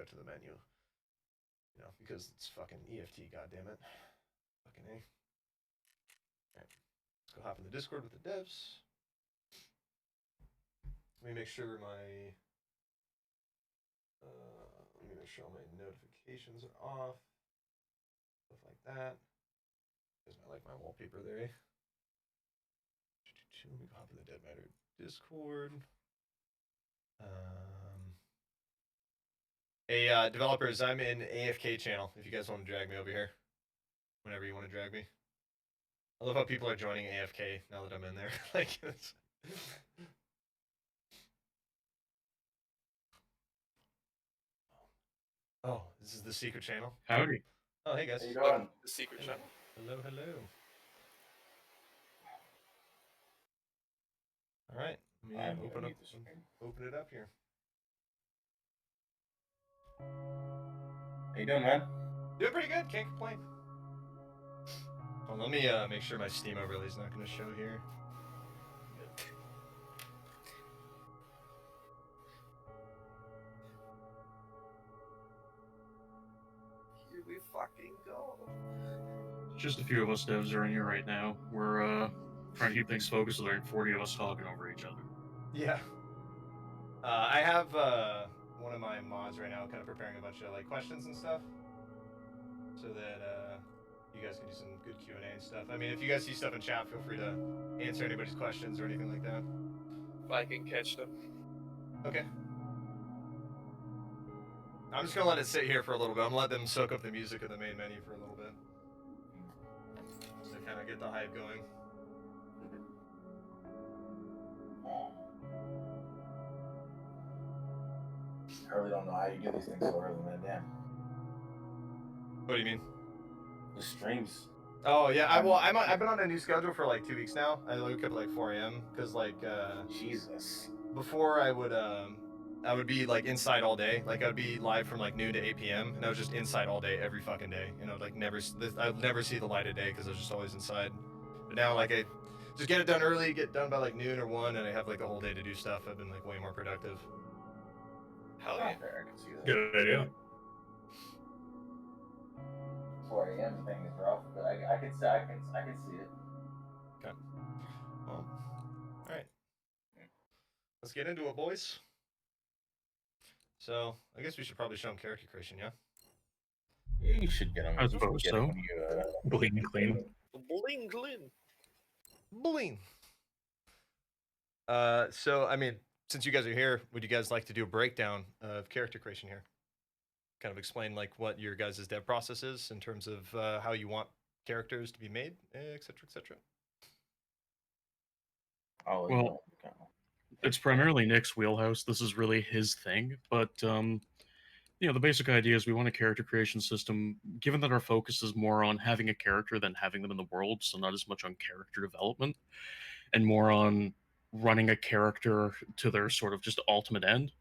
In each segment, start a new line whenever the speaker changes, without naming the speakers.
out to the menu. You know, because it's fucking EFT, goddammit. Fucking A. Alright. Let's go hop in the Discord with the devs. Let me make sure my notifications are off. Stuff like that. Because I like my wallpaper there. Let me go hop in the Dead Matter Discord. Hey, developers, I'm in AFK channel. If you guys want to drag me over here, whenever you want to drag me. I love how people are joining AFK now that I'm in there. Like, it's... Oh, this is the secret channel.
Howdy.
Oh, hey guys.
How you doing?
The secret channel.
Hello, hello. All right, let me open it up here.
How you doing, man?
Doing pretty good. Can't complain. Well, let me make sure my Steam overlay is not going to show here.
Here we fucking go.
Just a few of us devs are in here right now. We're trying to keep things focused so there aren't 40 of us talking over each other.
Yeah. I have one of my mods right now kind of preparing a bunch of like questions and stuff so that you guys can do some good Q&A and stuff. I mean, if you guys see stuff in chat, feel free to answer anybody's questions or anything like that.
If I can catch them.
Okay. I'm just going to let it sit here for a little bit. I'm going to let them soak up the music of the main menu for a little bit. Just to kind of get the hype going.
I really don't know how you do these things so early, man. Damn.
What do you mean?
The streams.
Oh yeah, I've been on a new schedule for like 2 weeks now. I wake up at like 4 a.m. because like
Jesus.
before I would be like inside all day. Like I would be live from like noon to 8 p.m. and I was just inside all day every fucking day. You know, like I'd never see the light of day because I was just always inside. But now like I just get it done early, get done by like noon or 1, and I have like the whole day to do stuff. I've been like way more productive.
Hell yeah.
I can see that.
Good idea.
4 a.m. thing is rough, but I can see it.
Okay. Well, all right. Let's get into it, boys. So I guess we should probably show them character creation, yeah?
Yeah, you should get them.
I suppose so. Bleeding clean.
Bling Glin.
Bling. So I mean, since you guys are here, would you guys like to do a breakdown of character creation here? Kind of explain like what your guys' dev process is in terms of how you want characters to be made, etc., etc.
Oh,
Well, it's primarily Nick's wheelhouse. This is really his thing, but you know, the basic idea is we want a character creation system, given that our focus is more on having a character than having them in the world, so not as much on character development, and more on running a character to their sort of just ultimate end.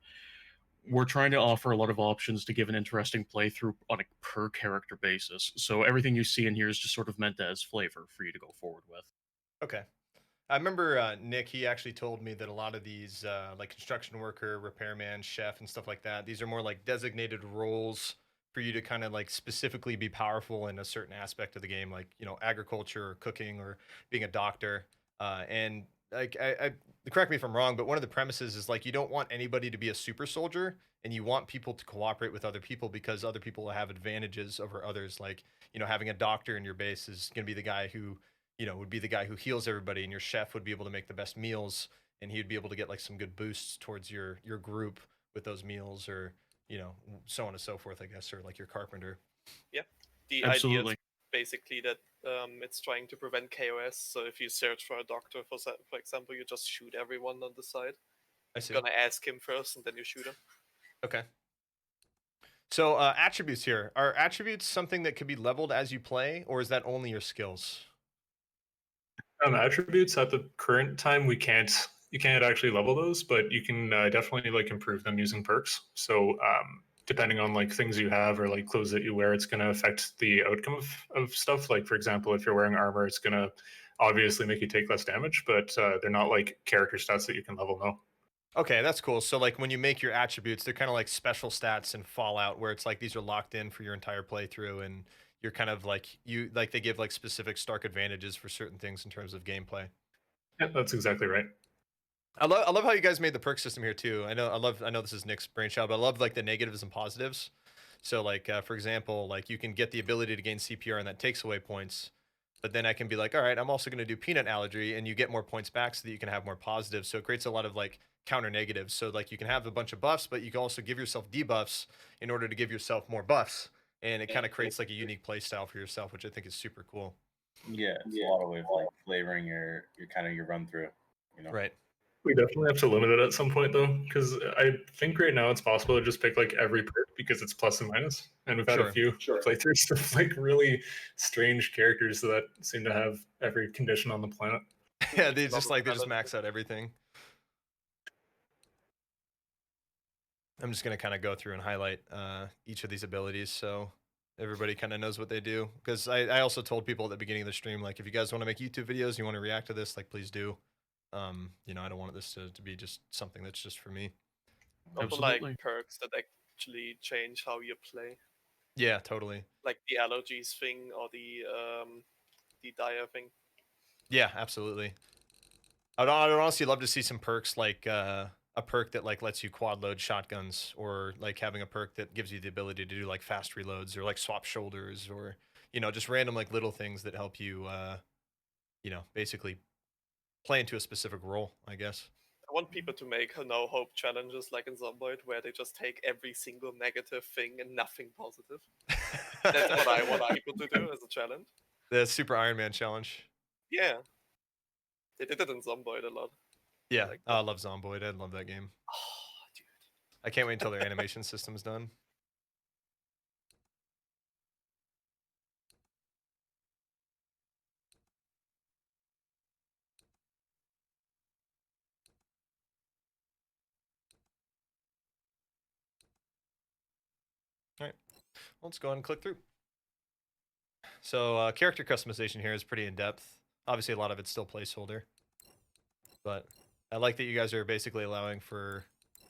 We're trying to offer a lot of options to give an interesting playthrough on a per character basis. So everything you see in here is just sort of meant as flavor for you to go forward with.
Okay. I remember Nick, he actually told me that a lot of these like construction worker, repairman, chef, and stuff like that, these are more like designated roles for you to kind of like specifically be powerful in a certain aspect of the game, like, you know, agriculture or cooking or being a doctor. And like, I correct me if I'm wrong, but one of the premises is like you don't want anybody to be a super soldier, and you want people to cooperate with other people because other people will have advantages over others. Like, you know, having a doctor in your base is going to be the guy who, you know, would be the guy who heals everybody, and your chef would be able to make the best meals, and he'd be able to get like some good boosts towards your group with those meals, or, you know, so on and so forth, I guess, or like your carpenter.
Yep. The
Absolutely.
idea is basically that it's trying to prevent KOS. So if you search for a doctor, for example, you just shoot everyone on the side.
I see.
You're gonna ask him first, and then you shoot him.
Okay. So attributes here. Are attributes something that could be leveled as you play, or is that only your skills?
Attributes at the current time you can't actually level those, but you can definitely like improve them using perks. So depending on like things you have or like clothes that you wear, it's going to affect the outcome of stuff. Like for example, if you're wearing armor, it's going to obviously make you take less damage, but they're not like character stats that you can level. No.
Okay, that's cool. So like when you make your attributes, they're kind of like special stats in Fallout, where it's like these are locked in for your entire playthrough, and you're kind of like they give like specific Stark advantages for certain things in terms of gameplay.
Yeah, that's exactly right.
I love how you guys made the perk system here too. I know this is Nick's brainchild, but I love like the negatives and positives. So like for example, like you can get the ability to gain CPR and that takes away points. But then I can be like, all right, I'm also going to do peanut allergy, and you get more points back so that you can have more positives. So it creates a lot of like counter negatives. So like you can have a bunch of buffs, but you can also give yourself debuffs in order to give yourself more buffs. And it kind of creates like a unique play style for yourself, which I think is super cool.
Yeah, it's a lot of ways like flavoring your kind of your run through. You know.
Right.
We definitely have to limit it at some point though, because I think right now it's possible to just pick like every perk because it's plus and minus, and we've had a few playthroughs of like really strange characters that seem to have every condition on the planet.
Yeah, they just max out everything. I'm just gonna kind of go through and highlight each of these abilities so everybody kind of knows what they do. Because I also told people at the beginning of the stream, like, if you guys want to make YouTube videos, you want to react to this, like, please do. You know, I don't want this to be just something that's just for me.
Also like perks that actually change how you play.
Yeah, totally.
Like the allergies thing or the dire thing.
Yeah, absolutely. I'd honestly love to see some perks like a perk that like lets you quad load shotguns, or like having a perk that gives you the ability to do like fast reloads, or like swap shoulders, or you know, just random like little things that help you you know, basically play into a specific role, I guess.
I want people to make no hope challenges like in Zomboid, where they just take every single negative thing and nothing positive. That's what I want people to do as a challenge.
The Super Iron Man challenge.
Yeah. They did it in Zomboid a lot.
Yeah, I love Zomboid. I love that game.
Oh, dude.
I can't wait until their animation system's done. All right, let's go ahead and click through. So character customization here is pretty in-depth. Obviously, a lot of it's still placeholder. But I like that you guys are basically allowing for,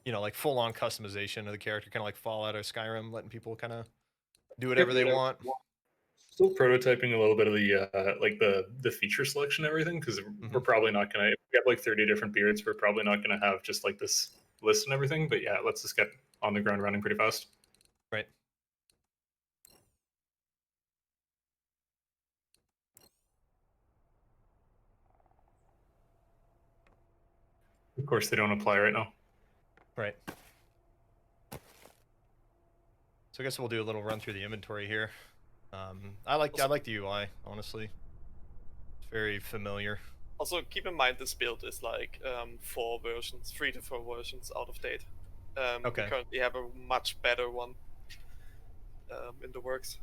you know, like full-on customization of the character, kind of like Fallout or Skyrim, letting people kind of do whatever they want.
Still prototyping a little bit of the like the feature selection and everything, because we're probably not gonna, if we have like 30 different beards, we're probably not gonna have just like this list and everything. But yeah, let's just get on the ground running pretty fast.
Right.
Of course, they don't apply right now.
Right. So I guess we'll do a little run through the inventory here. I like the UI, honestly. It's very familiar.
Also, keep in mind this build is like 3 to 4 versions out of date.
Okay.
We currently have a much better one in the works.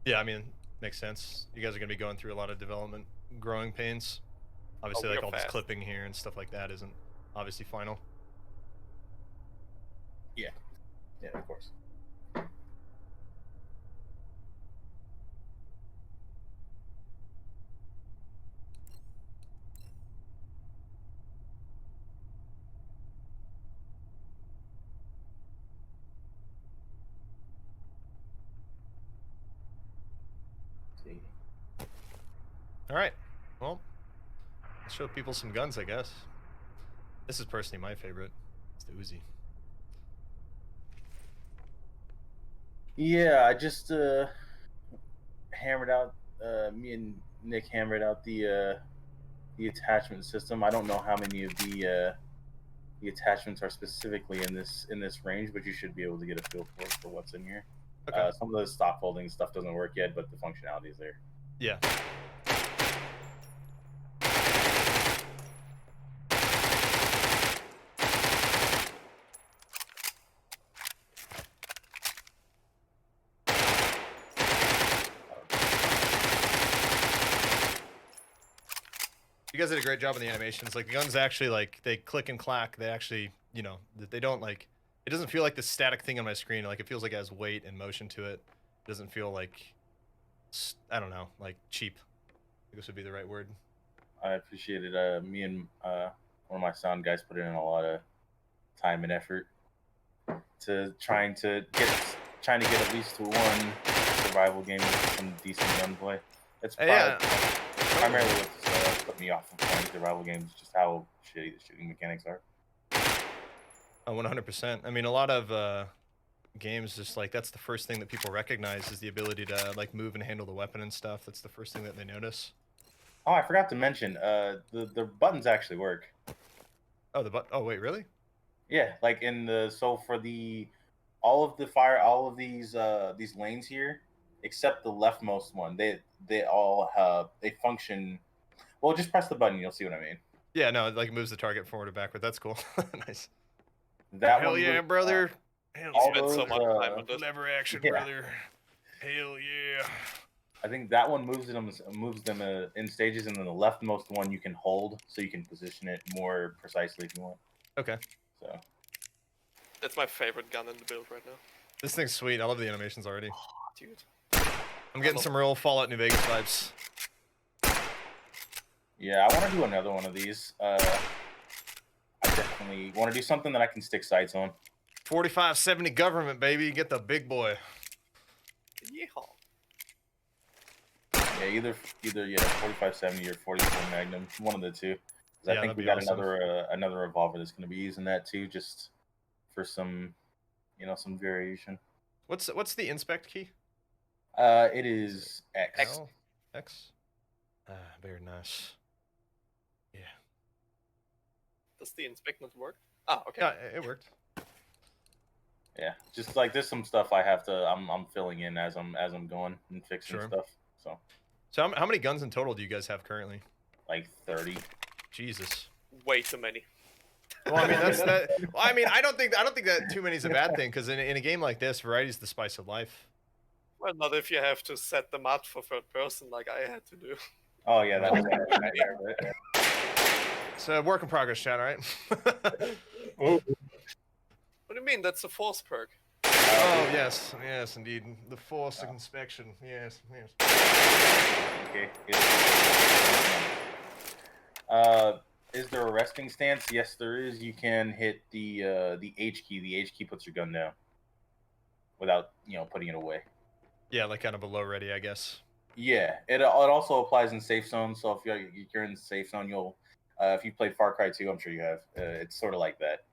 Yeah, I mean, makes sense. You guys are going to be going through a lot of development growing pains. Obviously, like all this clipping here and stuff like that isn't obviously final.
Yeah. Yeah, of course.
All right. Well, let's show people some guns, I guess. This is personally my favorite. It's the Uzi.
Yeah, I just hammered out. Me and Nick hammered out the attachment system. I don't know how many of the attachments are specifically in this range, but you should be able to get a feel for what's in here. Okay. Some of the stock folding stuff doesn't work yet, but the functionality is there.
Yeah. You guys did a great job on the animations. Like the guns actually, like, they click and clack. They actually, you know, they don't like, it doesn't feel like this static thing on my screen. Like it feels like it has weight and motion to it. It doesn't feel like, I don't know, like cheap. I guess would be the right word.
I appreciate it. Me and one of my sound guys put in a lot of time and effort to trying to get at least one survival game with some decent gunplay. That's primarily what's put me off of playing survival games, just how shitty the shooting mechanics are.
Oh, 100%. I mean, a lot of games just like that's the first thing that people recognize is the ability to like move and handle the weapon and stuff. That's the first thing that they notice.
Oh, I forgot to mention, the buttons actually work.
Oh, oh wait, really?
Yeah, like in the for all of these lanes here, except the leftmost one, they all they function. Well, just press the button, you'll see what I mean.
Yeah, no, it like moves the target forward or backward. That's cool. Nice.
That
Hell
one
yeah,
was,
brother. Hell
Spent
yeah.
so much time on this.
Lever action,
Yeah.
brother. Hell yeah.
I think that one moves them in stages, and then the leftmost one you can hold, so you can position it more precisely if you want.
Okay.
So
That's my favorite gun in the build right now.
This thing's sweet. I love the animations already.
Dude.
I'm getting some real Fallout New Vegas vibes.
yeah, I want to do another one of these. I definitely want to do something that I can stick sights on.
4570 government, baby. Get the big boy.
Yeehaw.
Yeah, either 4570 or 44 Magnum, one of the two. 'Cause I
Yeah,
think
that'd
we
be
got
awesome.
another revolver that's going to be using that too, just for some, some variation.
What's the inspect key?
It is X.
Oh, X. Very nice. Yeah.
Does the inspect not work? Ah, okay.
Yeah, it worked.
Yeah, just like there's some stuff I have to I'm filling in as I'm going and fixing
Sure.
stuff.
So how many guns in total do you guys have currently?
Like 30.
Jesus.
Way too many.
Well, I mean that's that. Well, I mean I don't think that too many is a bad thing because in a game like this, variety is the spice of life.
Well, not if you have to set them up for third person like I had to do.
Oh yeah, that was a nightmare, but
It's a work in progress, chat. All right.
Oh,
What do you mean? That's a force perk.
Oh yes, yes indeed. The force inspection. Yes, yes.
okay. Is there a resting stance? Yes, there is. You can hit the H key. The H key puts your gun down without putting it away.
Yeah, like kind of a low ready, I guess.
Yeah, it also applies in safe zones. So if you're in the safe zone, you'll if you played Far Cry 2, I'm sure you have. It's sort of like that.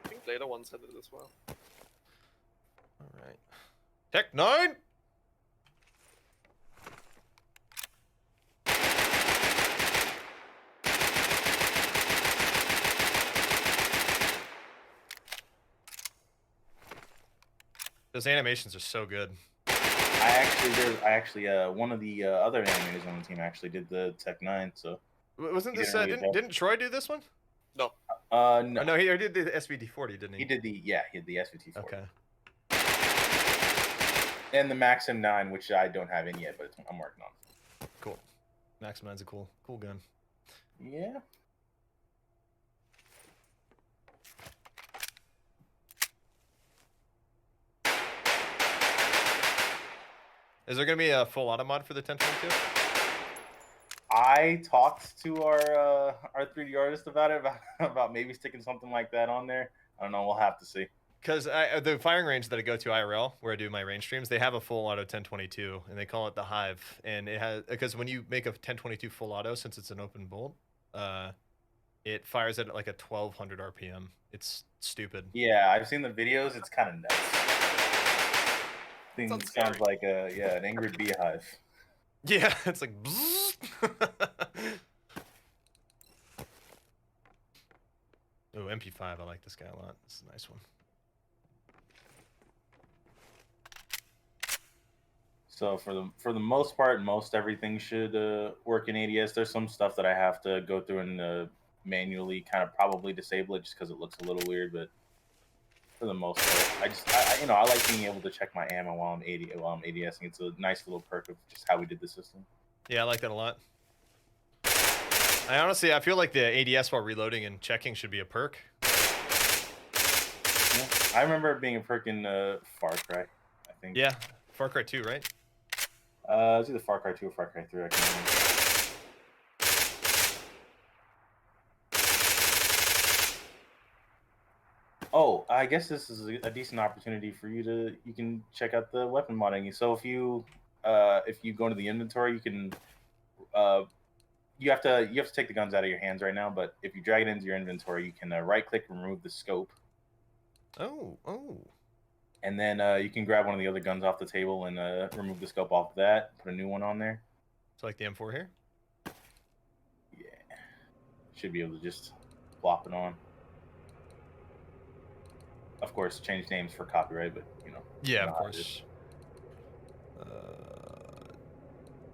I think later ones had it as well.
All right. Tech 9. Those animations are so good.
I actually one of the other animators on the team actually did the Tech 9. So
Wasn't
He
this
didn't really
didn't Troy do this one?
No.
Oh,
no,
no, he did the SVD40, didn't he?
he did the SVT 4.
Okay.
And the Maxim 9, which I don't have in yet, but I'm working on.
Cool. Maxim 9's a cool gun.
Yeah.
Is there gonna be a full auto mod for the 1022?
I talked to our 3D artist about it, about maybe sticking something like that on there. I don't know. We'll have to see.
Because the firing range that I go to IRL, where I do my range streams, they have a full auto 1022, and they call it the Hive. And it has because when you make a 1022 full auto, since it's an open bolt, it fires it at like a 1200 RPM. It's stupid.
Yeah, I've seen the videos. It's kind of nuts. Thing
Sounds
sounds
scary.
like an angry beehive.
Yeah, it's like. Oh, MP5. I like this guy a lot. This is a nice one.
So for the most part, most everything should work in ADS. There's some stuff that I have to go through and manually kind of probably disable it just because it looks a little weird. But for the most part, I like being able to check my ammo while I'm ADSing. It's a nice little perk of just how we did the system.
Yeah, I like that a lot. I feel like the ADS while reloading and checking should be a perk.
Yeah. I remember it being a perk in Far Cry, I think.
Yeah, Far Cry 2, right?
It's either Far Cry 2 or Far Cry 3. I can't remember. Oh, I guess this is a decent opportunity for you to you can check out the weapon modding. So if you go into the inventory, you can you have to take the guns out of your hands right now. But if you drag it into your inventory, you can right click and remove the scope,
Oh.
and then you can grab one of the other guns off the table and remove the scope off of that. Put a new one on there.
It's like the M4 here.
Yeah, should be able to just plop it on. Of course, change names for copyright, but you know.
Yeah, of
not
course.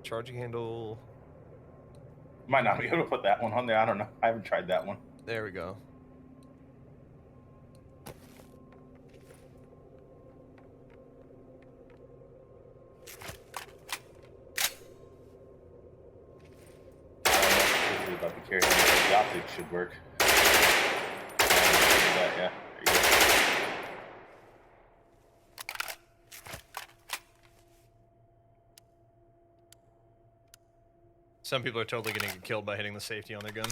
Charging handle.
Might not be able to put that one on there. I don't know. I haven't tried that one.
There we go.
I don't know specifically about the carry handle, but the optics should work. Yeah, there you go.
Some people are totally going to get killed by hitting the safety on their gun.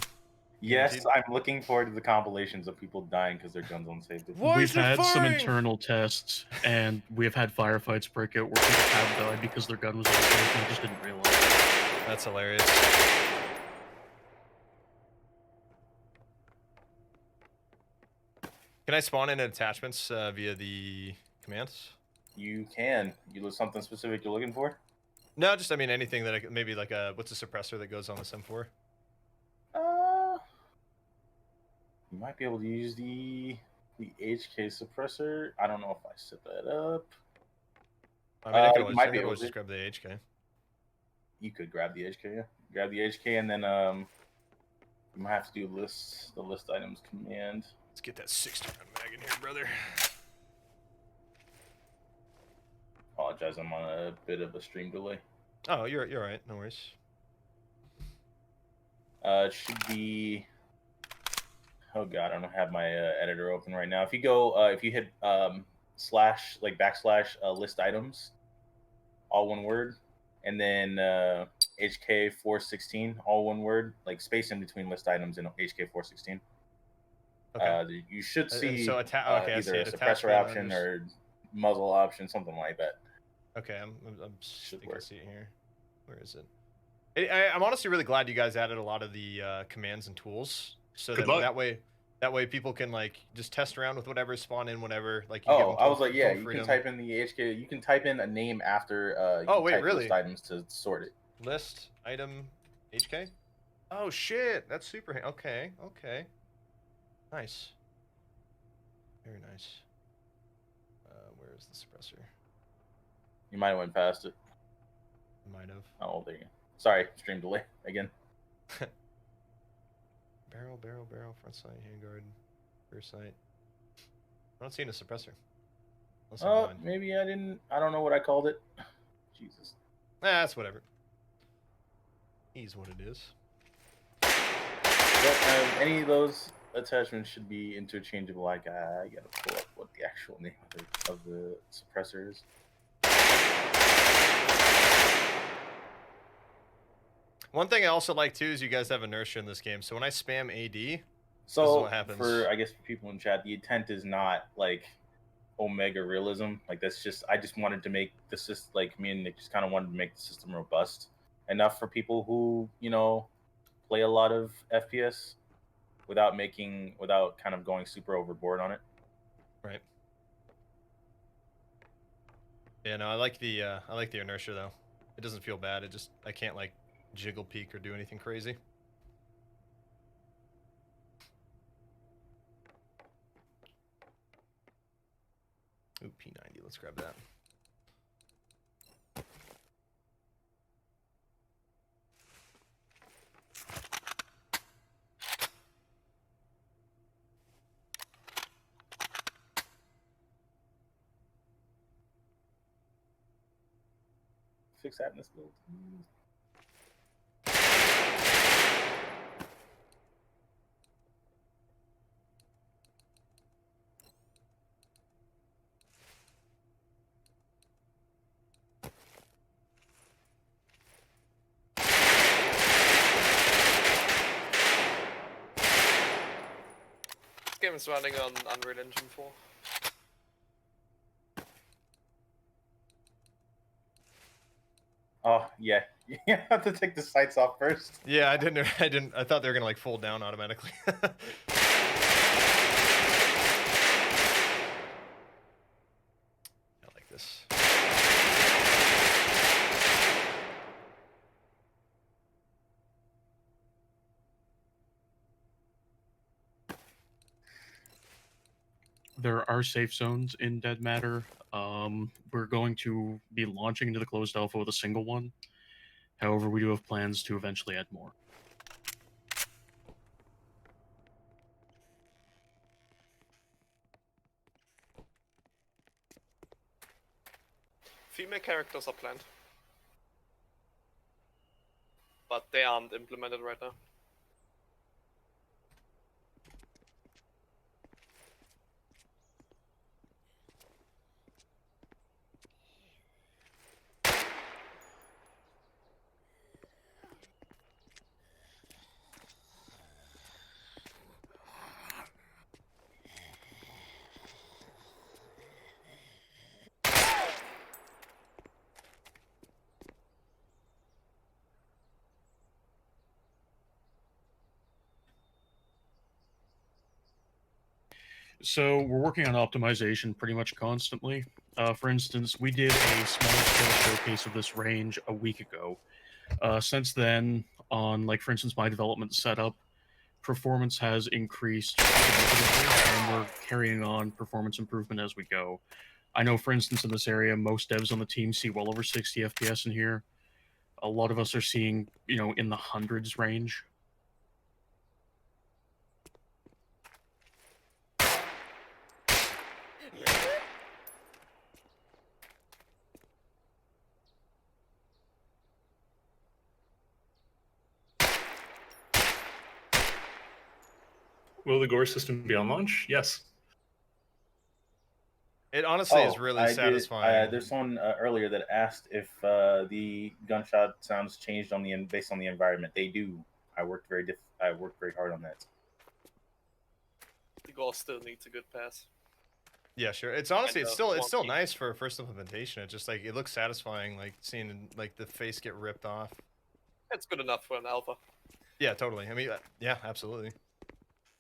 Yes,
Guaranteed.
I'm looking forward to the compilations of people dying because their guns on safety.
Why
We've
is it
had some
firing?
internal tests, and we have had firefights break out where people have died because their gun was on safe and they just didn't realize it.
That's hilarious. Can I spawn in attachments via the commands?
You can. You look something specific you're looking for?
No, just I mean anything that maybe like a what's a suppressor that goes on this M4?
You might be able to use the HK suppressor. I don't know if I set that up.
I mean, I
you
could always,
might
I
be
could
able
always
to.
just grab the HK.
You could grab the HK, yeah. Grab the HK and then you might have to do the list items command.
Let's get that 60 round mag in here, brother.
Apologize, I'm on a bit of a stream delay.
Oh, you're all right. No worries.
It should be. Oh god, I don't have my editor open right now. If you go, if you hit slash like backslash list items, all one word, and then HK 416, all one word, like space in between list items and HK 416.
Okay.
You should see
so okay, I see
either a
it.
suppressor
Attachment
option
under-
or muzzle option, something like that.
Okay, I'm
Should
think I
work.
see it here. Where is it? I'm honestly really glad you guys added a lot of the commands and tools, so
Good
that
luck.
that way people can like just test around with whatever, spawn in whatever. Like
Oh, I was like, yeah,
full
you
freedom.
can type in the HK. You can type in a name after. You
Oh,
can
wait,
type
really?
list items to sort it.
List item HK. Oh shit, that's super. Okay, nice, very nice. Where is the suppressor?
You might have went past it.
Might have.
Oh, there you go. Sorry, stream delay again.
Barrel, front sight, handguard, rear sight. I don't see a suppressor. Unless I'm
Oh,
blind.
maybe I didn't. I don't know what I called it. Jesus.
That's whatever. He's what it is.
But any of those attachments should be interchangeable. I gotta pull up what the actual name of the suppressor is.
One thing I also like too is you guys have inertia in this game. So when I spam AD,
So
what happens.
for I guess for people in chat, the intent is not like Omega realism. Like that's just I just wanted to make the system like me and Nick just kind of wanted to make the system robust enough for people who play a lot of FPS without kind of going super overboard on it.
right? Yeah, no, I like the inertia though. It doesn't feel bad. I can't like jiggle peek or do anything crazy. Ooh, P90. Let's grab that.
Fix that in this build.
This game game's running on Unreal Engine 4.
Oh yeah, you have to take the sights off first.
Yeah, I didn't. I thought they were gonna like fold down automatically. I like this.
There are safe zones in Dead Matter. We're going to be launching into the closed alpha with a single one. However, we do have plans to eventually add more.
Female characters are planned. But they aren't implemented right now.
So we're working on optimization pretty much constantly. For instance, we did a small scale showcase of this range a week ago. Since then, on like for instance my development setup, performance has increased significantly, and we're carrying on performance improvement as we go. I know, for instance, in this area, most devs on the team see well over 60 FPS in here. A lot of us are seeing, in the hundreds range.
Will the gore system be on launch? Yes.
It honestly is really
I did-
satisfying.
there's someone earlier that asked if the gunshot sounds changed based on the environment. They do. I worked very hard on that.
The gore still needs a good pass.
Yeah, sure. It's honestly,
And,
it's still
wonky.
nice for a first implementation. It just like it looks satisfying, like seeing like the face get ripped off.
It's good enough for an alpha.
Yeah, totally. I mean, yeah, absolutely.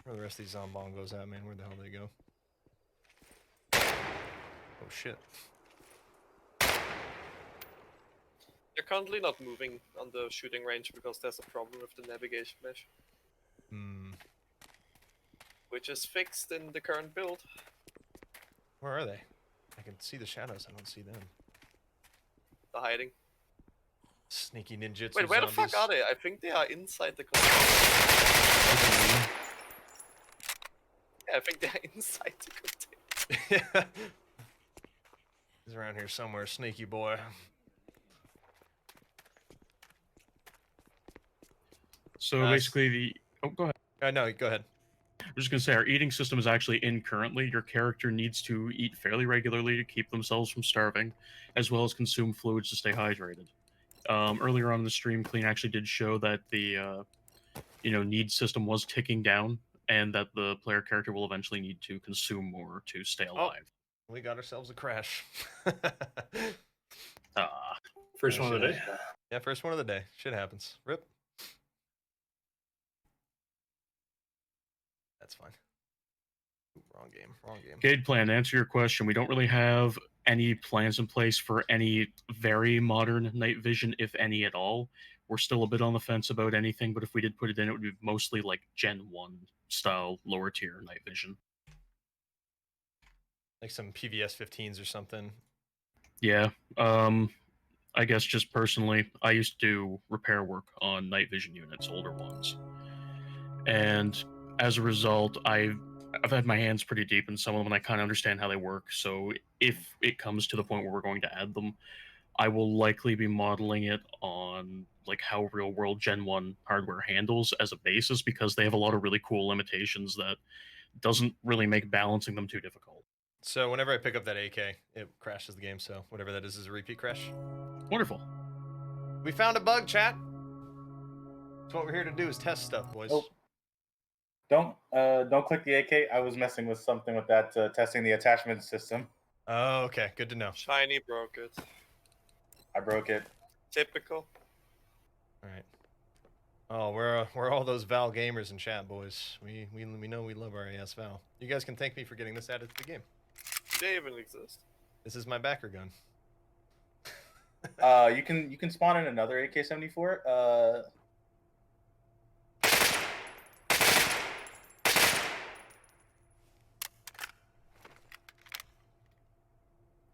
Where the rest of these zombongos at, man? Where the hell they go? Oh shit.
They're currently not moving on the shooting range because there's a problem with the navigation mesh,
Hmm.
which is fixed in the current build.
Where are they? I can see the shadows. I don't see them.
They're hiding.
Sneaky ninjutsu
Wait, where the
zombies.
fuck are they? I think they are inside the container. Yeah, I think they are inside the container.
Yeah. He's around here somewhere, sneaky boy.
So
Nice.
basically, go ahead.
No, go ahead.
I'm just gonna say our eating system is actually in currently. Your character needs to eat fairly regularly to keep themselves from starving, as well as consume fluids to stay hydrated. Earlier on in the stream, Klean actually did show that the need system was ticking down, and that the player character will eventually need to consume more to stay alive.
We got ourselves a crash.
First
Yeah,
one of the
shit
day.
happens. Yeah, first one of the day. Shit happens. Rip. That's fine. Ooh, wrong game. Wrong game.
Gade plan, to answer your question, we don't really have any plans in place for any very modern night vision, if any at all. We're still a bit on the fence about anything, but if we did put it in, it would be mostly like Gen 1 style, lower tier night vision.
Like some PVS 15s or something.
Yeah. I guess just personally, I used to do repair work on night vision units, older ones. And as a result, I've had my hands pretty deep in some of them, and I kind of understand how they work. So if it comes to the point where we're going to add them, I will likely be modeling it on like how real world Gen 1 hardware handles as a basis, because they have a lot of really cool limitations that doesn't really make balancing them too difficult.
So whenever I pick up that AK, it crashes the game. So whatever that is a repeat crash.
Wonderful.
We found a bug, chat. That's what we're here to do, is test stuff, boys.
Oh. Don't click the AK. I was messing with something with that, testing the attachment system.
Oh, okay. Good to know.
Shiny broke it.
I broke it.
Typical.
All right. Oh, we're all those Val gamers in chat, boys. We know we love our AS Val. You guys can thank me for getting this added to the game.
They even exist.
This is my backer gun.
You can spawn in another AK-74.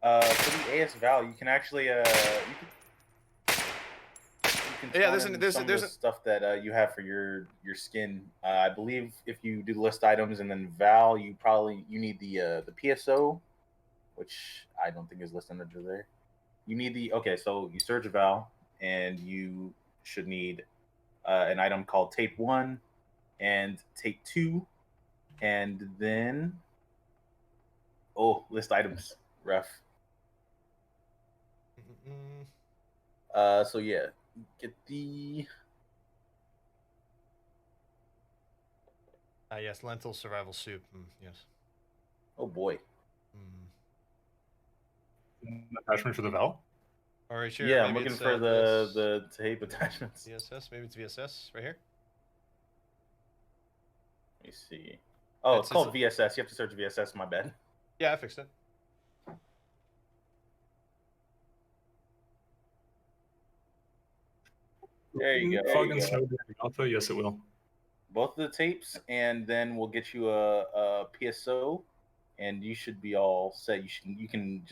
For the AS Val, you can actually you can
Yeah,
spawn in
there's
some of the stuff that you have for your skin. I believe if you do list items and then Val, you need the PSO, which I don't think is listed under there. You need so you search Val and you should need an item called Tape 1 and Tape 2, and then list items ref. So yeah, get the
yes, lentil survival soup. Yes.
oh boy.
Attachment for the Val?
All right, sure.
Yeah, I'm
maybe
looking
it's,
for
this.
the tape attachments.
VSS, maybe it's VSS right here.
Let me see. Oh, it's
It's
called VSS. You have to search VSS. My bad.
Yeah, I fixed it.
There you go.
Fog and Snow during Alpha? Yes, it will.
Both of the tapes, and then we'll get you a PSO, and you should be all set. You can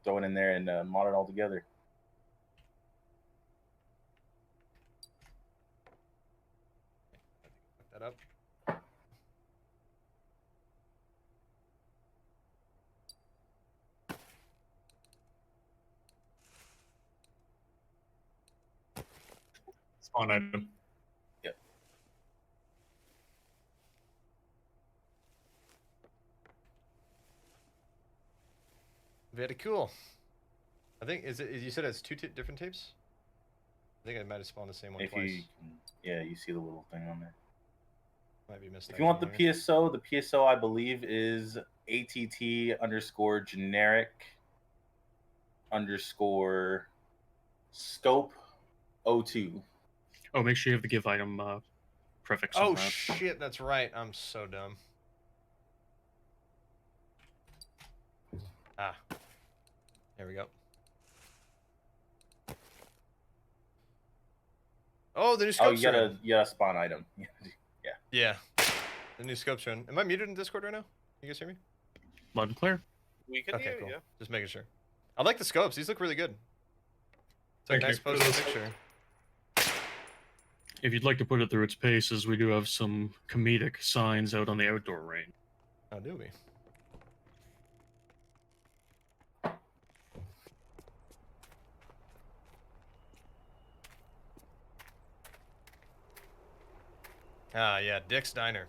throw it in there and mod it all together.
Put that up.
Spawn item.
Yep.
Very cool. I think you said it's two different tapes. I think I might have spawned the same one twice.
You see the little thing on there.
Might be missed.
If you want the PSO, I believe is ATT_generic_scope 02.
Oh, make sure you have the give item prefix.
Oh
on that.
shit, that's right. I'm so dumb. Ah, there we go. Oh, the new scopes.
Oh, you gotta spawn item.
Yeah, the new scopes are in. Am I muted in Discord right now? You guys hear me?
Loud and clear.
We can
Okay,
hear
cool.
you.
Just making sure. I like the scopes. These look really good. It's a
Thank you
nice
for
posted
those.
picture.
If you'd like to put it through its paces, we do have some comedic signs out on the outdoor range.
Oh, do we? Ah, yeah, Dick's Diner.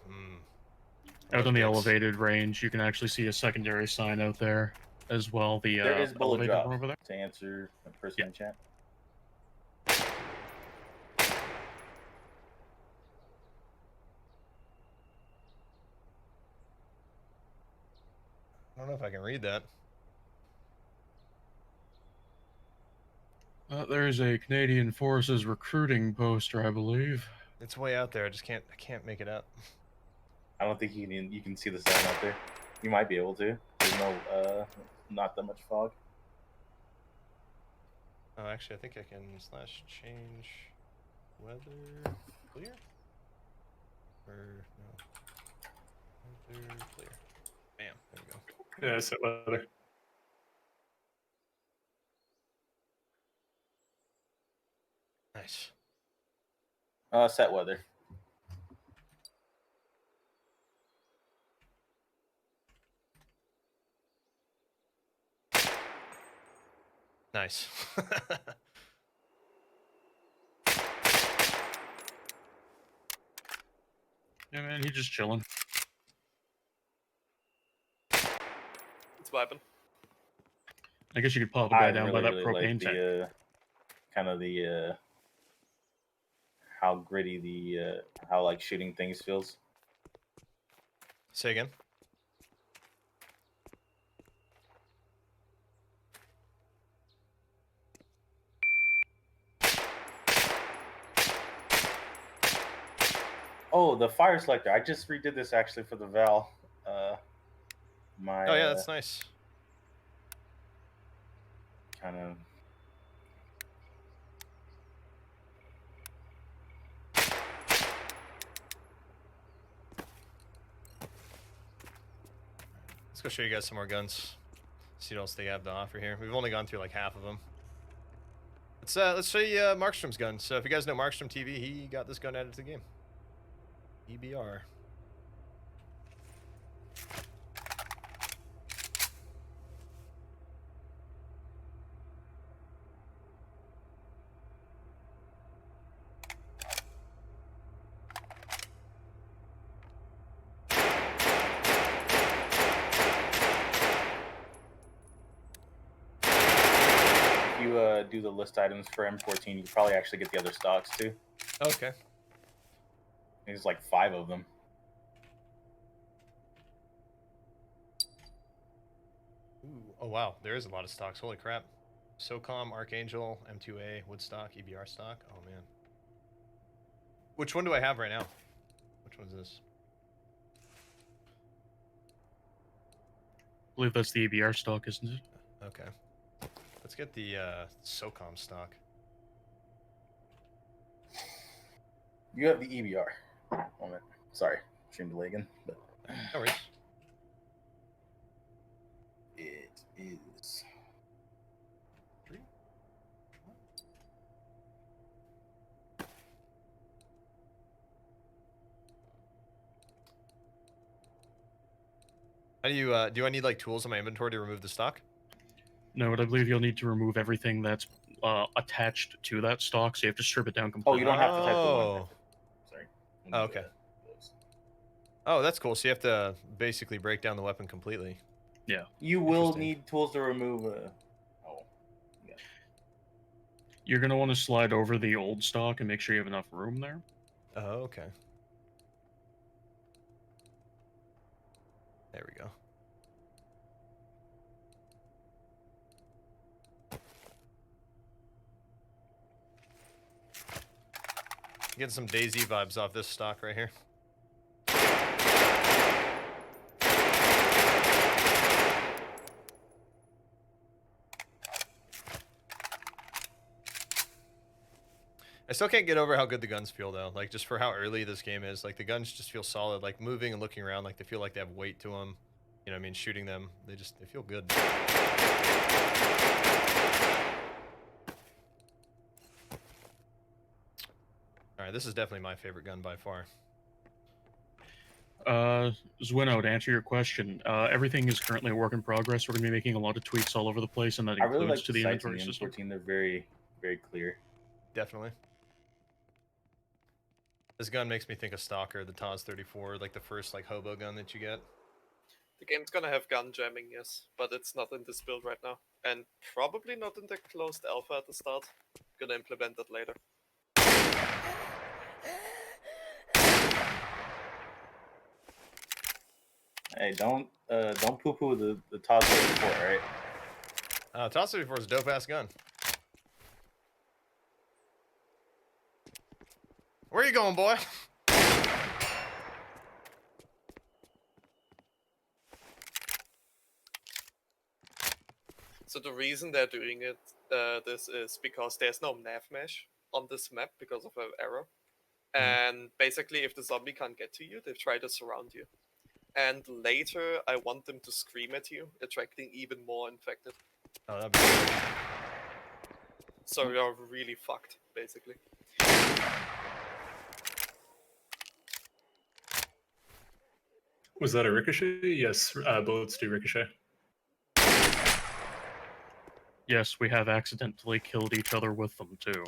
Out on the
Dick's.
elevated range, you can actually see a secondary sign out there as well. The
There is bullet
elevated
drop
one over there.
to answer a person in chat.
I don't know if I can read that.
There's a Canadian Forces recruiting poster, I believe.
It's way out there. I can't make it out.
I don't think you can see the sign out there. You might be able to. There's no not that much fog.
Oh, actually, I think I can /change weather clear. Or no, weather clear. Bam. There we go.
Yeah, set weather.
Nice.
Set weather.
Nice.
Yeah, man, he's just chilling.
It's vibing.
I guess you could pop a guy down by that
like
propane tank.
the kind of the how gritty the how like shooting things feels.
Say again.
Oh, the fire selector. I just redid this actually for the Val. My
Oh yeah, that's nice.
kind of.
Let's go show you guys some more guns. See what else they have to offer here. We've only gone through like half of them. Let's show you Markstrom's gun. So if you guys know Markstrom TV, he got this gun added to the game. EBR.
If you do the list items for M14, you probably actually get the other stocks too.
Okay.
There's like 5 of them.
Ooh, oh wow, there is a lot of stocks. Holy crap. SOCOM, Archangel, M2A, Woodstock, EBR stock. Oh man. Which one do I have right now? Which one's this?
I believe that's the ABR stock, isn't it?
Okay. Let's get the SOCOM stock.
You have the EBR. Moment. Sorry, stream delay again. But
No worries.
it is.
How do I need like tools in my inventory to remove the stock?
No, but I believe you'll need to remove everything that's attached to that stock, so you have to strip it down
Oh,
completely.
you don't have to type the
Oh.
one. Sorry.
Oh, okay. Oh, that's cool. So you have to basically break down the weapon completely.
Yeah.
You will
Interesting.
need tools to remove. Oh. Yeah.
You're going to want to slide over the old stock and make sure you have enough room there.
Oh, okay. There we go. Getting some DayZ vibes off this stock right here. I still can't get over how good the guns feel though. Like just for how early this game is, like the guns just feel solid. Like moving and looking around, like they feel like they have weight to them. You know what I mean? Shooting them, they feel good. All right, this is definitely my favorite gun by far.
Zwino, to answer your question, everything is currently a work in progress. We're going to be making a lot of tweaks all over the place, and that
I
includes
really like
to
the
the
sights in
inventory
the
system.
M14. They're very, very clear.
Definitely. This gun makes me think of Stalker, the TAS 34, like the first like hobo gun that you get.
The game's gonna have gun jamming, yes, but it's not in this build right now, and probably not in the closed alpha at the start. Gonna implement that later.
Hey, don't poo-poo the TOS 34, right?
TAS 34 is a dope ass gun. Where you going, boy?
So the reason they're doing it, this is because there's no nav mesh on this map because of an error. And basically, if the zombie can't get to you, they try to surround you. And later, I want them to scream at you, attracting even more infected.
Oh, that'd be great.
So you're really fucked, basically.
Was that a ricochet? Yes, bullets do ricochet.
Yes, we have accidentally killed each other with them, too.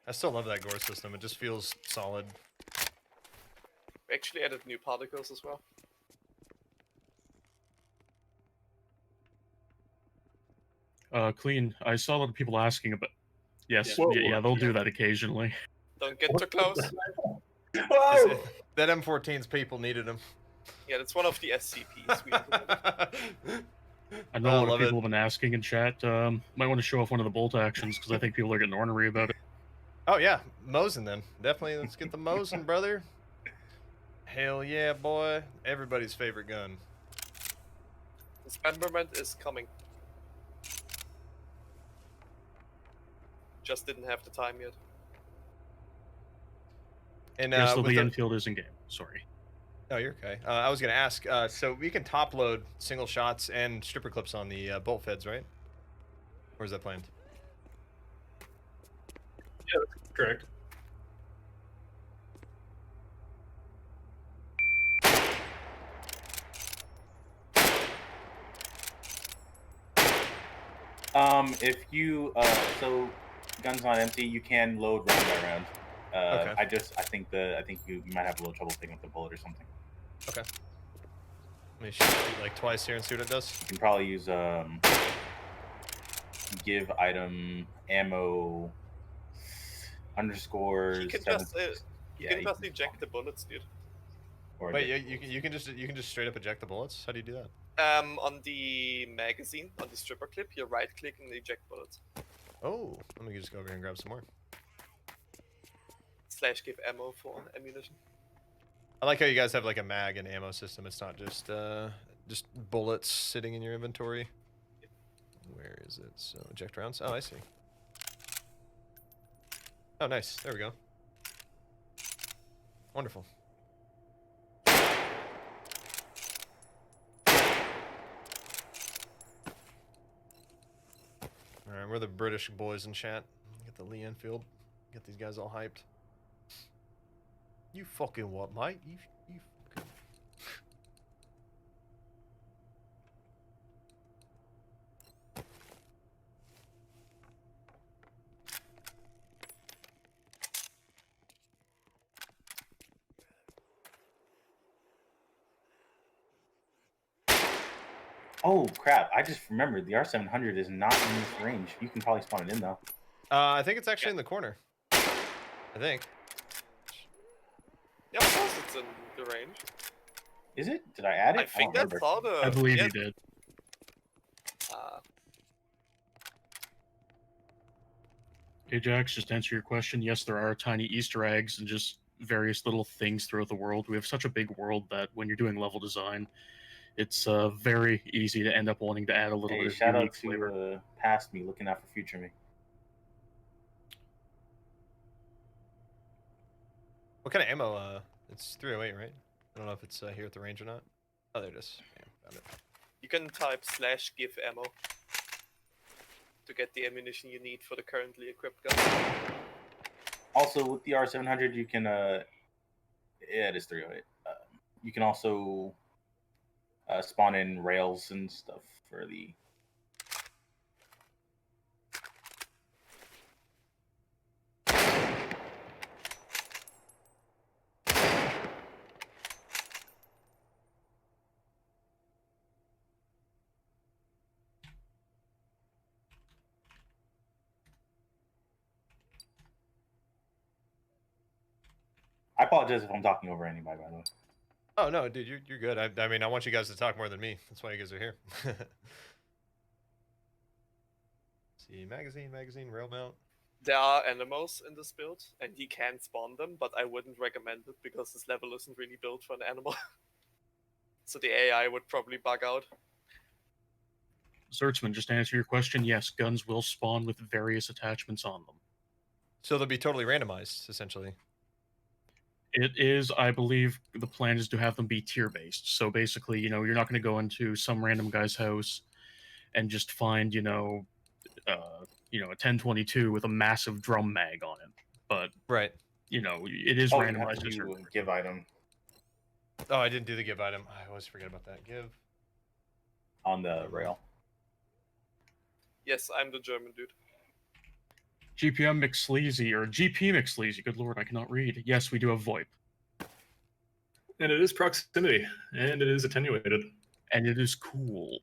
I still love that gore system. It just feels solid.
We actually added new particles as well.
Clean, I saw a lot of people asking about Yes,
Whoa.
yeah, they'll do that occasionally.
Don't get too close.
Whoa!
That M14's people needed him.
Yeah, that's one of the SCPs. We implemented.
I know a lot of
love
people
it.
have been asking in chat. Might want to show off one of the bolt actions because I think people are getting ornery about it.
Oh yeah, Mosin then. Definitely, let's get the Mosin, brother. Hell yeah, boy. Everybody's favorite gun.
Dismemberment is coming. Just didn't have the time yet.
And
Yes, so
with
the
the,
infield is in game. Sorry.
oh, you're okay. I was gonna ask. So we can top load single shots and stripper clips on the bolt feds, right? Or is that planned?
Yeah, that's correct.
If you so guns on empty, you can load round by round.
Okay.
I think you might have a little trouble picking up the bullet or something.
Okay. Let me shoot it like twice here and see what it does.
You can probably use give item ammo underscore.
You can
seven-
just,
yeah,
you can just eject the bullets, dude.
Wait, yeah, you can just straight up eject the bullets. How do you do that?
On the magazine, on the stripper clip, you right click and eject bullets.
Oh, let me just go over here and grab some more.
/ give ammo for ammunition.
I like how you guys have like a mag and ammo system. It's not just bullets sitting in your inventory. Where is it? So eject rounds. Oh, I see. Oh, nice. There we go. Wonderful. All right, we're the British boys in chat. Get the Lee Enfield. Get these guys all hyped. You fucking what, mate? You fucking...
Oh crap! I just remembered the R700 is not in this range. You can probably spawn it in though.
I think it's actually in the corner. I think.
Yeah, of course it's in the range.
Is it? Did I add it?
I think
don't
that's
remember.
all the.
I believe
yeah,
you did. Ajax, just to answer your question, yes, there are tiny Easter eggs and just various little things throughout the world. We have such a big world that when you're doing level design, it's very easy to end up wanting to add a little
Hey,
bit of
shout
unique
out
flavor.
to past me looking out for future me.
What kind of ammo? It's 308, right? I don't know if it's here at the range or not. Oh, there it is. Yeah, found it.
You can type / give ammo to get the ammunition you need for the currently equipped gun.
Also, with the R700, you can yeah, it is 308. You can also spawn in rails and stuff for the. I apologize if I'm talking over anybody, by the way.
Oh no, dude, you're good. I mean, I want you guys to talk more than me. That's why you guys are here. See, magazine, rail mount.
There are animals in this build, and he can spawn them, but I wouldn't recommend it because this level isn't really built for an animal. So the AI would probably bug out.
Zertzman, just to answer your question, yes, guns will spawn with various attachments on them.
So they'll be totally randomized, essentially.
It is, I believe, the plan is to have them be tier-based. So basically, you're not going to go into some random guy's house and just find, a 1022 with a massive drum mag on it. But,
right.
It is
Oh, you have
randomized.
to do a give item
Oh, I didn't do the give item. I always forget about that. Give.
on the rail.
Yes, I'm the German dude.
GPM McSleazy, or GP McSleazy, good lord, I cannot read. Yes, we do have VoIP.
And it is proximity, and it is attenuated.
And it is cool.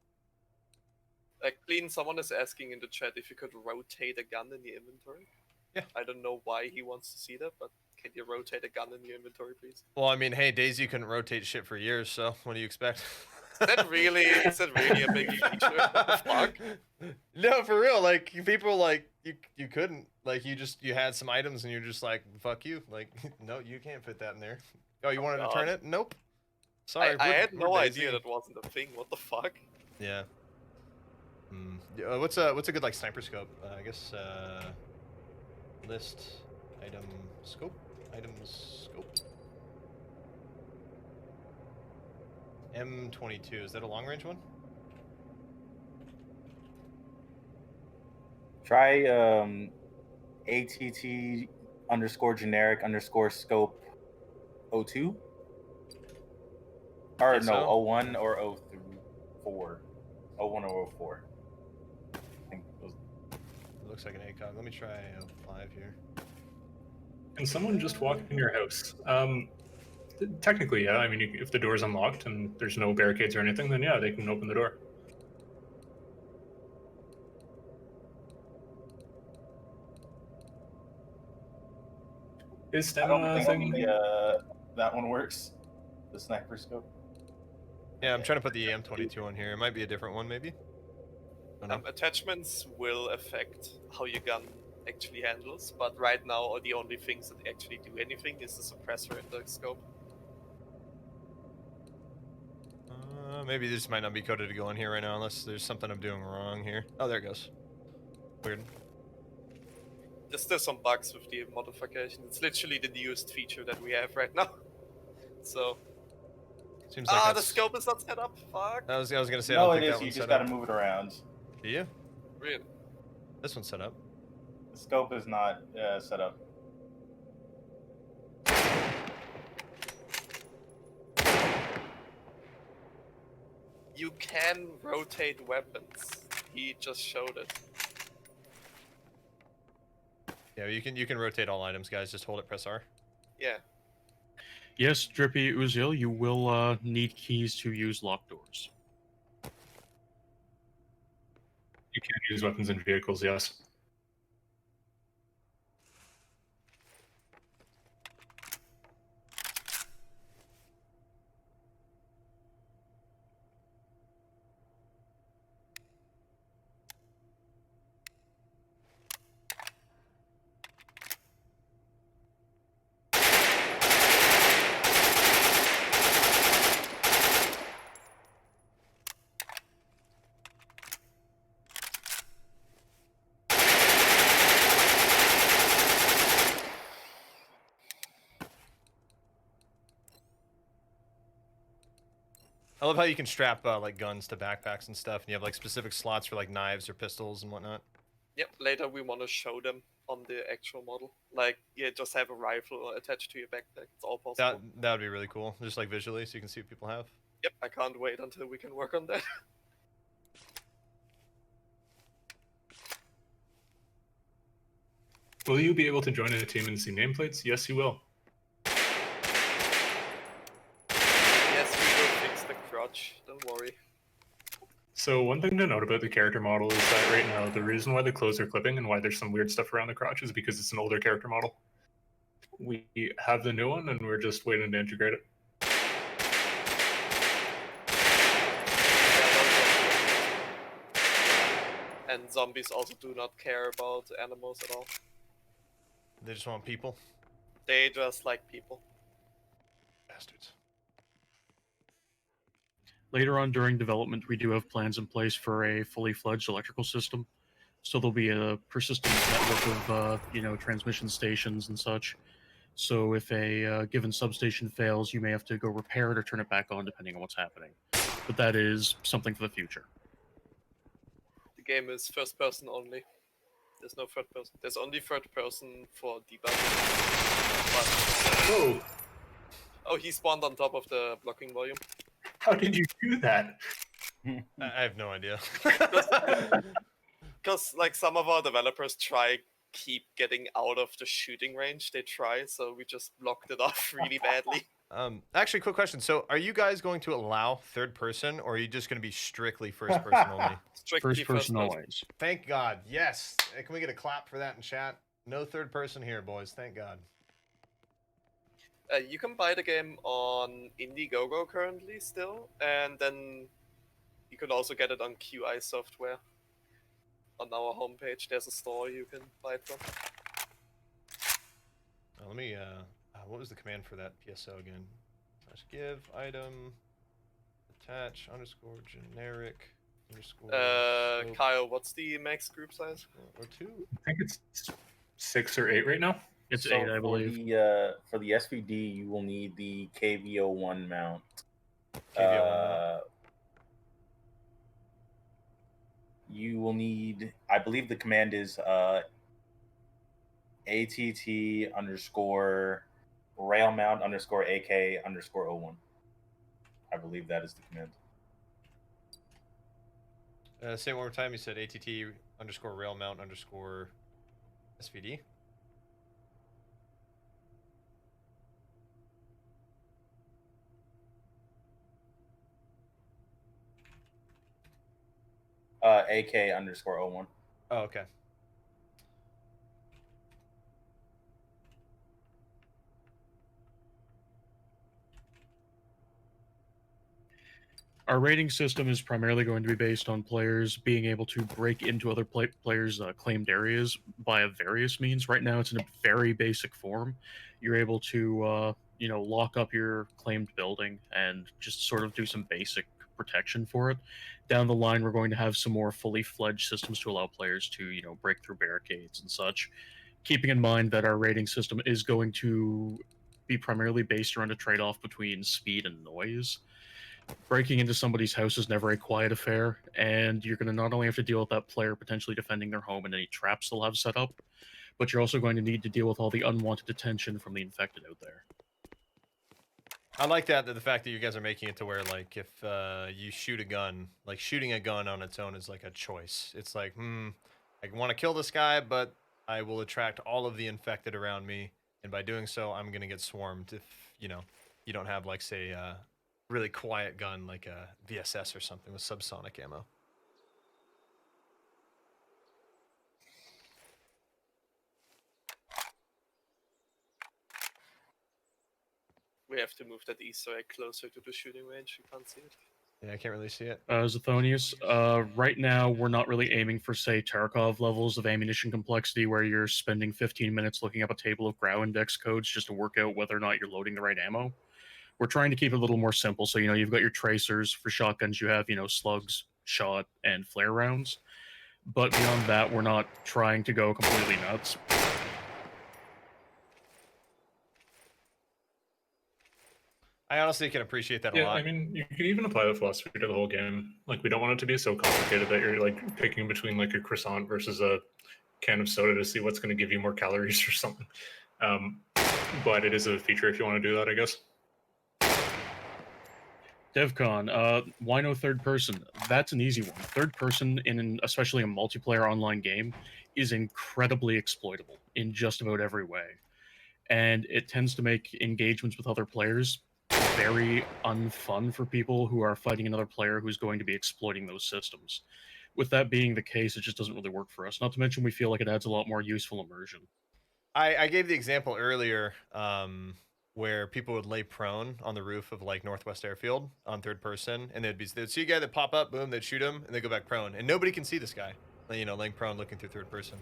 Like, Klean, someone is asking in the chat if you could rotate a gun in the inventory.
Yeah.
I don't know why he wants to see that, but can you rotate a gun in your inventory, please?
Well, I mean, hey, Daisy couldn't rotate shit for years, so what do you expect?
Is that really a big feature? What the fuck?
No, for real. Like people like you couldn't like you had some items and you're just like fuck you. Like no, you can't fit that in there. Oh, you wanted to turn it? Nope. Sorry,
I had
we're
no
Daisy.
idea that wasn't a thing. What the fuck?
Yeah. What's a good like sniper scope? I guess list item scope items scope. M22, is that a long range one?
Try ATT _ generic _ scope 02. Or
Think
no,
so.
01 or 04. 01 or 04. I think those.
It looks like an ACOG. Let me try 05 here.
Can someone just walk in your house? Technically, yeah. I mean, if the door's unlocked and there's no barricades or anything, then yeah, they can open the door. Is
I don't
stamina
think
thing?
that one works. The sniper scope.
Yeah, I'm trying to put the M22 on here. It might be a different one, maybe. I don't know.
Attachments will affect how your gun actually handles, but right now the only things that actually do anything is the suppressor and the scope.
Maybe this might not be coded to go on here right now unless there's something I'm doing wrong here. Oh, there it goes. Weird.
There's still some bugs with the modification. It's literally the newest feature that we have right now. So.
Seems like
the
that's-
scope is not set up. Fuck.
I was gonna say.
No,
I
it
don't think
is.
that
You
one's
just
set
gotta
up.
move it around.
Do you?
Really?
This one's set up.
The scope is not set up.
You can rotate weapons. He just showed it.
Yeah, you can rotate all items, guys. Just hold it, press R.
Yeah.
Yes, Drippy Uzil, you will need keys to use locked doors.
You can use weapons in vehicles, yes.
I love how you can strap like guns to backpacks and stuff, and you have like specific slots for like knives or pistols and whatnot.
Yep. Later we want to show them on the actual model. Like, yeah, just have a rifle attached to your backpack. It's all possible.
That would be really cool, just like visually, so you can see what people have.
Yep. I can't wait until we can work on that.
Will you be able to join a team and see nameplates? Yes, you will.
Yes, we will fix the crotch. Don't worry.
So one thing to note about the character model is that right now, the reason why the clothes are clipping and why there's some weird stuff around the crotch is because it's an older character model. We have the new one and we're just waiting to integrate it.
And zombies also do not care about animals at all.
They just want people.
They just like people.
Bastards.
Later on during development, we do have plans in place for a fully fledged electrical system. So there'll be a persistent network of, transmission stations and such. So if a given substation fails, you may have to go repair it or turn it back on depending on what's happening. But that is something for the future.
The game is first person only. There's no third person. There's only third person for debugging.
Oh,
Oh, he spawned on top of the blocking volume.
how did you do that?
I have no idea.
Because like some of our developers keep getting out of the shooting range they try, so we just blocked it off really badly.
Actually, quick question. So, are you guys going to allow third person, or are you just going to be strictly first person only?
Strictly
First person
person.
always.
Thank God. Yes. Can we get a clap for that in chat? No third person here, boys. Thank God.
You can buy the game on Indiegogo currently still, and then you can also get it on QI software. On our homepage, there's a store you can buy it from.
Let me. What was the command for that PSO again? /give item attach underscore generic underscore. scope
Kyle, what's the max group size?
or 2?
I think it's 6 or 8 right now.
It's
So
8, I believe.
For the SVD, you will need the KVO1 mount.
KVO1
You will need, I believe the command is ATT underscore rail mount underscore AK underscore 01. I believe that is the command.
Say it one more time. You said ATT underscore rail mount underscore SVD.
AK underscore 01.
Oh, okay.
Our rating system is primarily going to be based on players being able to break into other players' claimed areas by various means. Right now, it's in a very basic form. You're able to, lock up your claimed building and just sort of do some basic protection for it. Down the line, we're going to have some more fully fledged systems to allow players to, break through barricades and such. Keeping in mind that our rating system is going to be primarily based around a trade-off between speed and noise. Breaking into somebody's house is never a quiet affair, and you're going to not only have to deal with that player potentially defending their home and any traps they'll have set up, but you're also going to need to deal with all the unwanted attention from the infected out there.
I like that the fact that you guys are making it to where, like, if you shoot a gun, like shooting a gun on its own is like a choice. It's like, I want to kill this guy, but I will attract all of the infected around me, and by doing so, I'm gonna get swarmed. If you don't have, like, say, a really quiet gun like a VSS or something with subsonic ammo.
We have to move that Easter egg closer to the shooting range. You can't see it.
Yeah, I can't really see it.
Zethonius, right now we're not really aiming for, say, Tarkov levels of ammunition complexity where you're spending 15 minutes looking up a table of GRAU index codes just to work out whether or not you're loading the right ammo. We're trying to keep it a little more simple. So, you've got your tracers. For shotguns, you have, slugs, shot, and flare rounds. But beyond that, we're not trying to go completely nuts.
I honestly can appreciate that a lot.
I mean, you could even apply the philosophy to the whole game. Like, we don't want it to be so complicated that you're, like, picking between, like, a croissant versus a can of soda to see what's going to give you more calories or something. But it is a feature if you want to do that, I guess.
DevCon, why no third person? That's an easy one. Third person, especially a multiplayer online game, is incredibly exploitable in just about every way. And it tends to make engagements with other players very unfun for people who are fighting another player who's going to be exploiting those systems. With that being the case, it just doesn't really work for us. Not to mention, we feel like it adds a lot more useful immersion.
I gave the example earlier where people would lay prone on the roof of, like, Northwest Airfield on third person, and they'd see a guy that pop up, boom, they'd shoot him, and they go back prone, and nobody can see this guy, laying prone, looking through third person.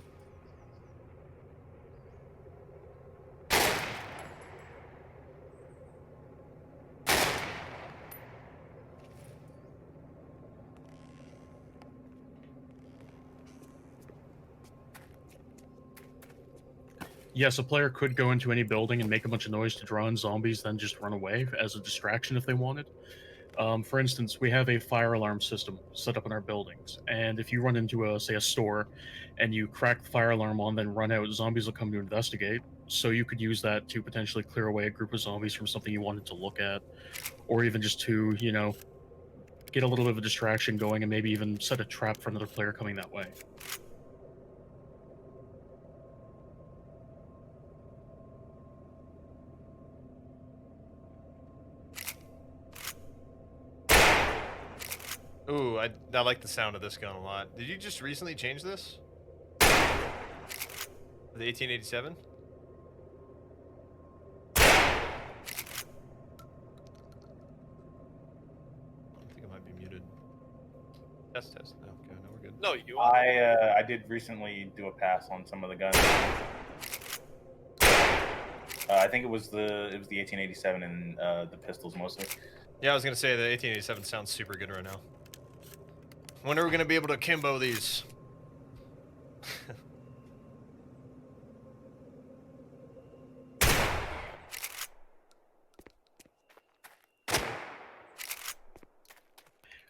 Yes, a player could go into any building and make a bunch of noise to draw in zombies, then just run away as a distraction if they wanted. For instance, we have a fire alarm system set up in our buildings, and if you run into say a store, and you crack the fire alarm on, then run out, zombies will come to investigate. So you could use that to potentially clear away a group of zombies from something you wanted to look at, or even just to, get a little bit of a distraction going, and maybe even set a trap for another player coming that way.
Ooh, I like the sound of this gun a lot. Did you just recently change this? The 1887? I think it might be muted. Test. No, okay, no, we're good.
No, you are.
I did recently do a pass on some of the guns. I think it was the 1887 and the pistols mostly.
Yeah, I was gonna say the 1887 sounds super good right now. When are we gonna be able to kimbo these?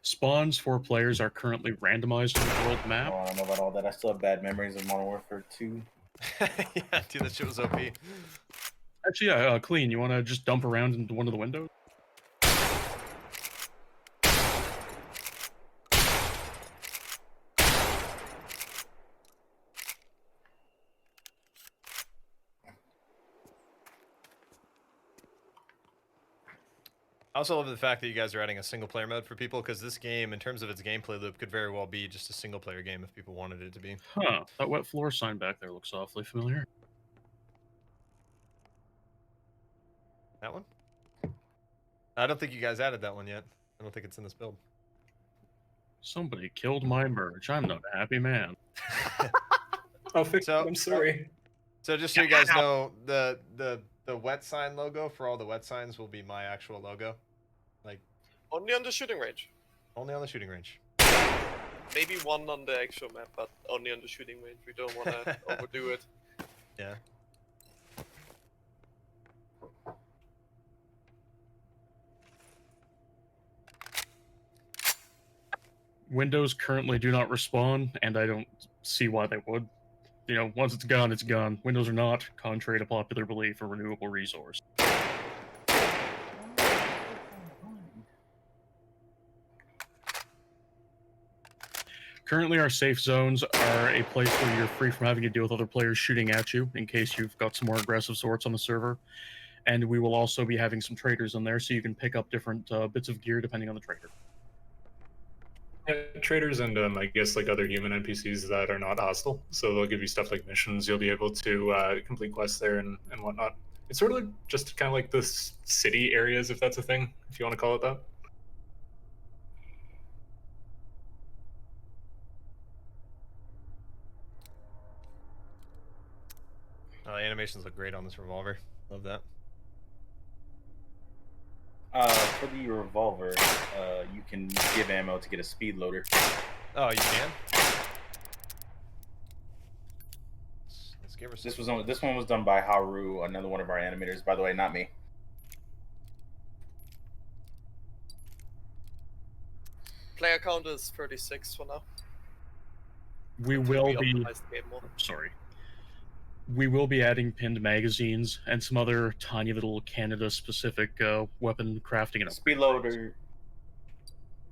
Spawns for players are currently randomized on the world
Oh,
map.
I don't know about all that. I still have bad memories of Modern Warfare 2.
Yeah, dude, that shit was OP.
Actually, yeah, Klean, you want to just dump around into one of the windows?
I also love the fact that you guys are adding a single player mode for people, because this game, in terms of its gameplay loop, could very well be just a single player game if people wanted it to be.
Huh, that wet floor sign back there looks awfully familiar.
That one? I don't think you guys added that one yet. I don't think it's in this build.
Somebody killed my merch. I'm not a happy man.
I'll fix
So-
it. I'm sorry.
So just so you guys know, the wet sign logo for all the wet signs will be my actual logo. Like,
Only on the shooting range.
only on the shooting range.
Maybe one on the actual map, but only on the shooting range. We don't want to overdo it.
Yeah.
Windows currently do not respawn, and I don't see why they would. You know, once it's gone, it's gone. Windows are not, contrary to popular belief, a renewable resource. Currently, our safe zones are a place where you're free from having to deal with other players shooting at you, in case you've got some more aggressive sorts on the server. And we will also be having some traders in there, so you can pick up different bits of gear depending on the trader.
Yeah, traders and I guess like other human NPCs that are not hostile. So they'll give you stuff like missions. You'll be able to complete quests there and whatnot. It's sort of like just kind of like the city areas, if that's a thing, if you want to call it that.
Animations look great on this revolver. Love that.
For the revolver, you can give ammo to get a speed loader.
Oh, you can? Let's give her some.
This one was done by Haru, another one of our animators, by the way, not me.
Player count is 36 for now.
We
Until
will
we
be...
optimize the game more.
Sorry. We will be adding pinned magazines and some other tiny little Canada-specific weapon crafting and
Speed loader.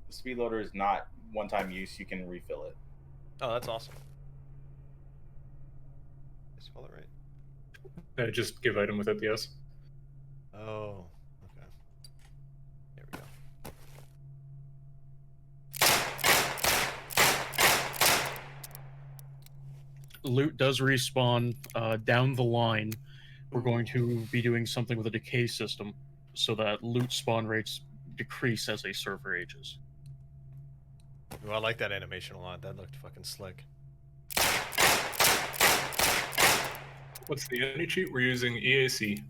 The speed loader is not one-time use. You can refill it.
Oh, that's awesome. I spell it right.
Just give item without the S.
Oh, okay. There we go.
Loot does respawn down the line. We're going to be doing something with a decay system so that loot spawn rates decrease as a server ages.
Ooh, I like that animation a lot. That looked fucking slick.
What's the enemy cheat? We're using EAC.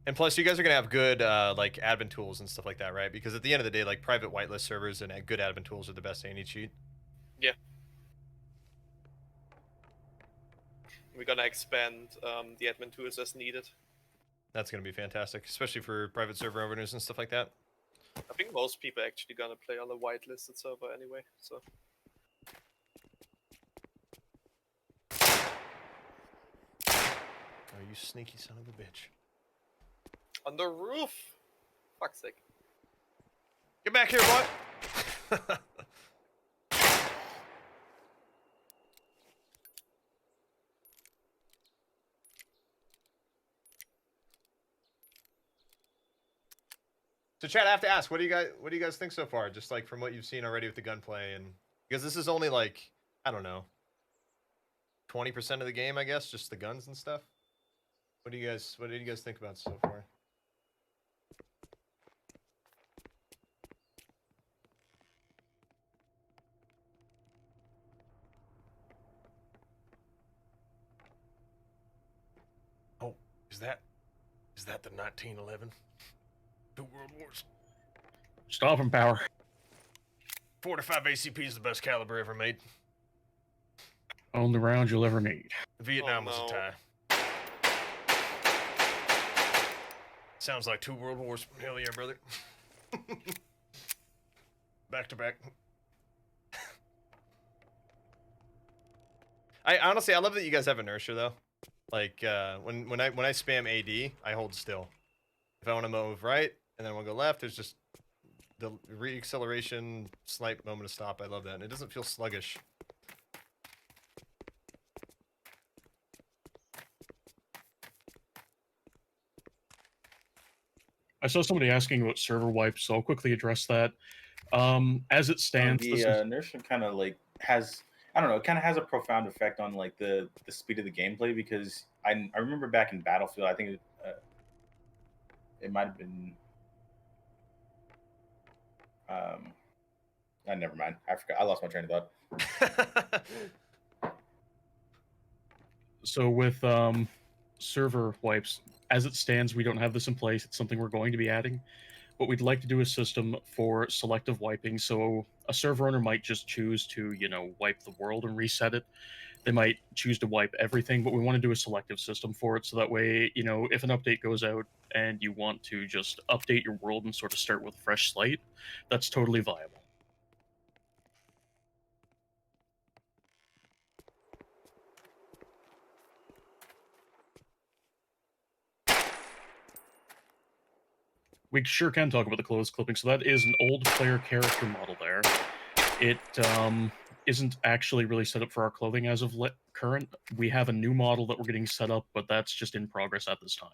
And plus, you guys are gonna have good like admin tools and stuff like that, right? Because at the end of the day, like private whitelist servers and good admin tools are the best anti cheat.
Yeah. We're gonna expand the admin tools as needed.
That's gonna be fantastic, especially for private server owners and stuff like that.
I think most people actually gonna play on a whitelisted server anyway, so.
Oh, you sneaky son of a bitch!
On the roof! Fuck's sake.
Get back here, boy! So, Chad, I have to ask, what do you guys think so far? Just like from what you've seen already with the gunplay, and because this is only like, I don't know, 20% of the game, I guess, just the guns and stuff. What do you guys think about so far? Oh, is that the 1911? Two World Wars.
Stopping power.
45 ACP is the best caliber ever made.
Only round you'll ever need.
Vietnam was
no.
a tie. Sounds like 2 World Wars. Hell yeah, brother. Back to back. I honestly, I love that you guys have inertia though. Like when I spam AD, I hold still. If I want to move right and then I want to go left, there's just the re-acceleration, slight moment of stop. I love that, and it doesn't feel sluggish.
I saw somebody asking about server wipes, so I'll quickly address that. As it stands,
The
this is
inertia kind of like has, I don't know, it kind of has a profound effect on like the speed of the gameplay, because I remember back in Battlefield, I think it might have been never mind, I forgot, I lost my train of thought.
so with server wipes, as it stands, we don't have this in place. It's something we're going to be adding. What we'd like to do is a system for selective wiping. So a server owner might just choose to, wipe the world and reset it. They might choose to wipe everything, but we want to do a selective system for it. So that way, if an update goes out and you want to just update your world and sort of start with a fresh slate, that's totally viable. We sure can talk about the closed clipping. So that is an old player character model there. It isn't actually really set up for our clothing as of current. We have a new model that we're getting set up, but that's just in progress at this time.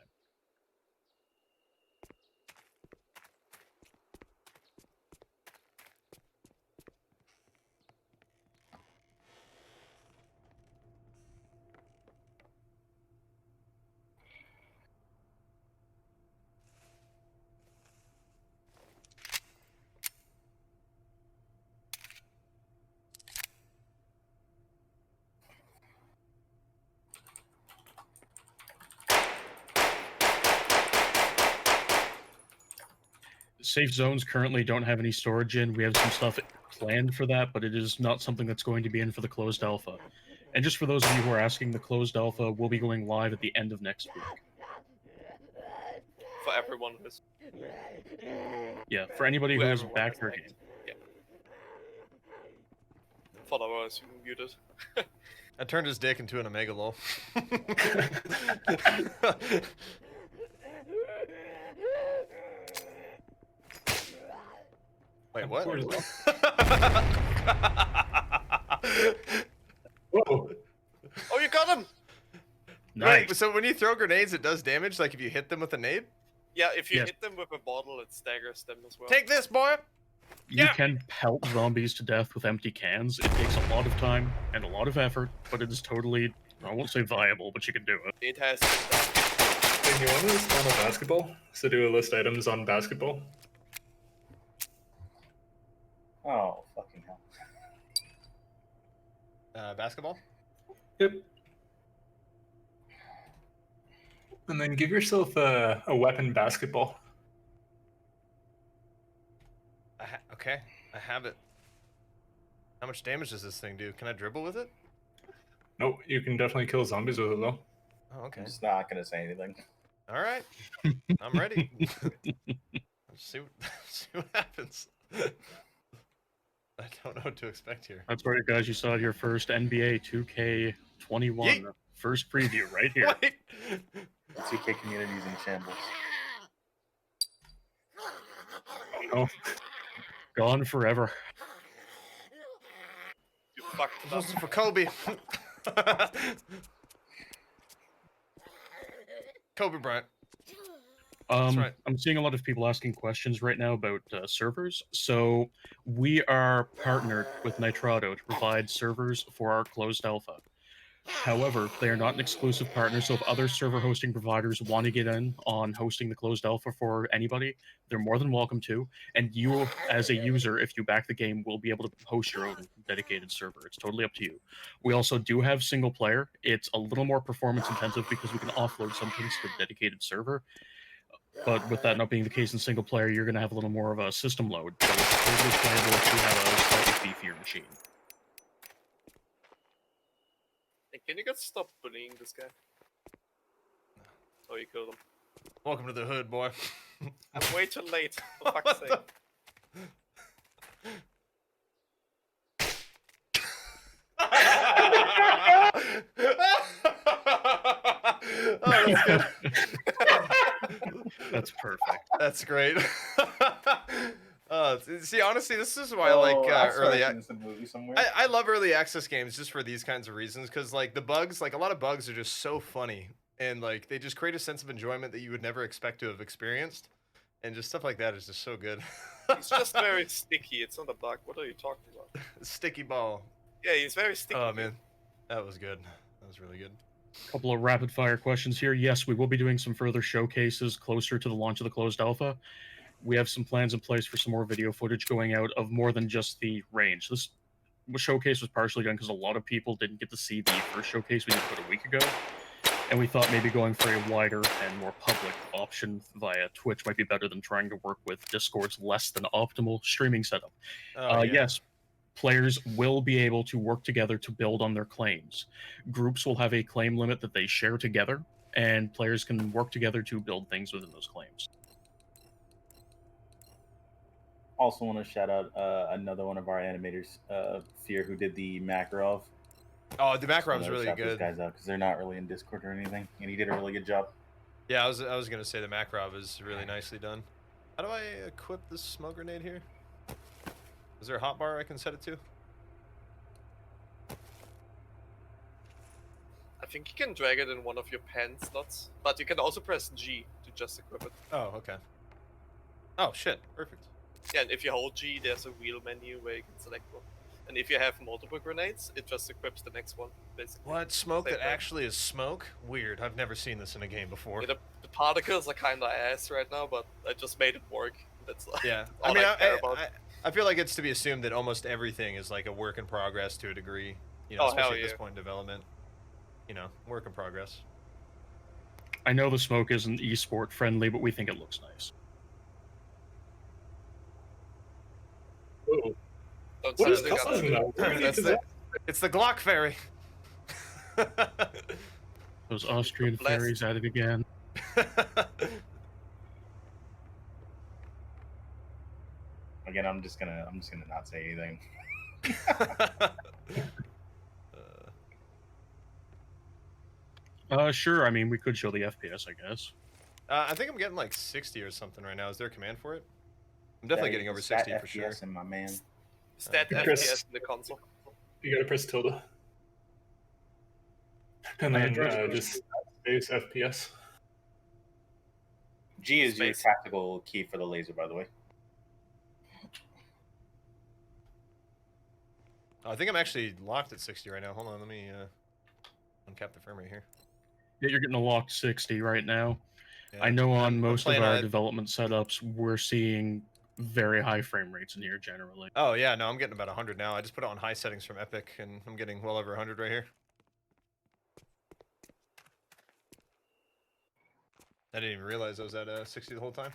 Safe zones currently don't have any storage in. We have some stuff planned for that, but it is not something that's going to be in for the closed alpha. And just for those of you who are asking, the closed alpha will be going live at the end of next week.
For everyone who's
Yeah, for anybody who has
everyone
backed
has
their
backed.
game.
Yeah. Thought I was muted.
I turned his dick into an omega lol. Wait, what?
Whoa.
Oh, you got him!
Nice.
Wait, so when you throw grenades, it does damage? Like if you hit them with a nade?
Yeah, if you
Yes.
hit them with a bottle, it staggers them as well.
Take this, boy!
You
Yeah.
can pelt zombies to death with empty cans. It takes a lot of time and a lot of effort, but it is totally, I won't say viable, but you can do it.
It has been done.
Hey, you want to spawn a basketball? So do a list items on basketball.
Oh fucking hell!
Basketball?
Yep. And then give yourself a weapon basketball.
Okay, I have it. How much damage does this thing do? Can I dribble with it?
Nope, you can definitely kill zombies with it though.
Oh, okay.
I'm just not gonna say anything.
All right. I'm ready. Let's see what happens. I don't know what to expect here.
That's right, guys. You saw it here first. NBA 2K21.
Yeet.
First preview right here.
Wait.
The 2K community's in shambles.
Oh, gone forever.
You fucked it up.
This is for Kobe. Kobe Bryant. right.
I'm seeing a lot of people asking questions right now about servers. So we are partnered with Nitrado to provide servers for our closed alpha. However, they are not an exclusive partner, so if other server hosting providers want to get in on hosting the closed alpha for anybody, they're more than welcome to. And you, as a user, if you back the game, will be able to host your own dedicated server. It's totally up to you. We also do have single player. It's a little more performance intensive because we can offload some things to the dedicated server. But with that not being the case in single player, you're going to have a little more of a system load. So it's totally playable if you have a slightly beefier machine.
Hey, can you guys stop bullying this guy? Oh, you killed him.
Welcome to the hood, boy.
I'm way too late, for
What
fuck's sake.
Oh, that's good.
That's perfect.
That's great. See, honestly, this is why I like early.
This in a movie somewhere.
I love early access games just for these kinds of reasons, because like the bugs, like a lot of bugs are just so funny, and like they just create a sense of enjoyment that you would never expect to have experienced, and just stuff like that is just so good.
He's just very sticky. It's not a bug. What are you talking about?
Sticky ball.
Yeah, he's very sticky.
Oh man, that was good. That was really good.
Couple of rapid fire questions here. Yes, we will be doing some further showcases closer to the launch of the closed alpha. We have some plans in place for some more video footage going out of more than just the range. This showcase was partially done because a lot of people didn't get to see the first showcase we did about a week ago. And we thought maybe going for a wider and more public option via Twitch might be better than trying to work with Discord's less than optimal streaming setup.
Oh, yeah.
Yes, players will be able to work together to build on their claims. Groups will have a claim limit that they share together, and players can work together to build things within those claims.
Also want to shout out another one of our animators, Fear, who did the Makarov.
Oh, the Makarov's
Shout
really
these
good.
guys out because they're not really in Discord or anything, and he did a really good job.
Yeah, I was gonna say the Makarov is really nicely done. How do I equip this smoke grenade here? Is there a hotbar I can set it to?
I think you can drag it in one of your pen slots, but you can also press G to just equip it.
Oh, okay. Oh shit, perfect.
Yeah, and if you hold G, there's a wheel menu where you can select one. And if you have multiple grenades, it just equips the next one, basically.
What? Smoke
Same
that
thing.
actually is smoke? Weird. I've never seen this in a game before.
Yeah, the particles are kind of ass right now, but I just made it work. That's like,
Yeah.
all
I mean,
care about.
I feel like it's to be assumed that almost everything is like a work in progress to a degree. You know,
Oh, hell
especially at this
yeah.
point in development. You know, work in progress.
I know the smoke isn't esport friendly, but we think it looks nice.
Whoa.
Don't
What
send
is
the guns
causing
to
that?
me.
What
That's
is
the,
that?
it's the Glock fairy.
Those Austrian
Bless.
fairies at it again.
Again, I'm just gonna not say anything.
Sure. I mean, we could show the FPS, I guess.
I think I'm getting like 60 or something right now. Is there a command for it? I'm definitely getting over 60 for sure.
And my man.
Stat
Chris.
FPS in the console.
You gotta press tilde. And
I
then
addressed
just space FPS.
G is your
Space.
tactical key for the laser, by the way.
I think I'm actually locked at 60 right now. Hold on, let me uncap the frame rate here.
Yeah, you're getting a locked 60 right now.
Yeah.
I know on
I'm
most of
playing
our
on-
development setups, we're seeing very high frame rates in here generally.
Oh yeah, no, I'm getting about 100 now. I just put it on high settings from Epic, and I'm getting well over 100 right here. I didn't even realize I was at 60 the whole time.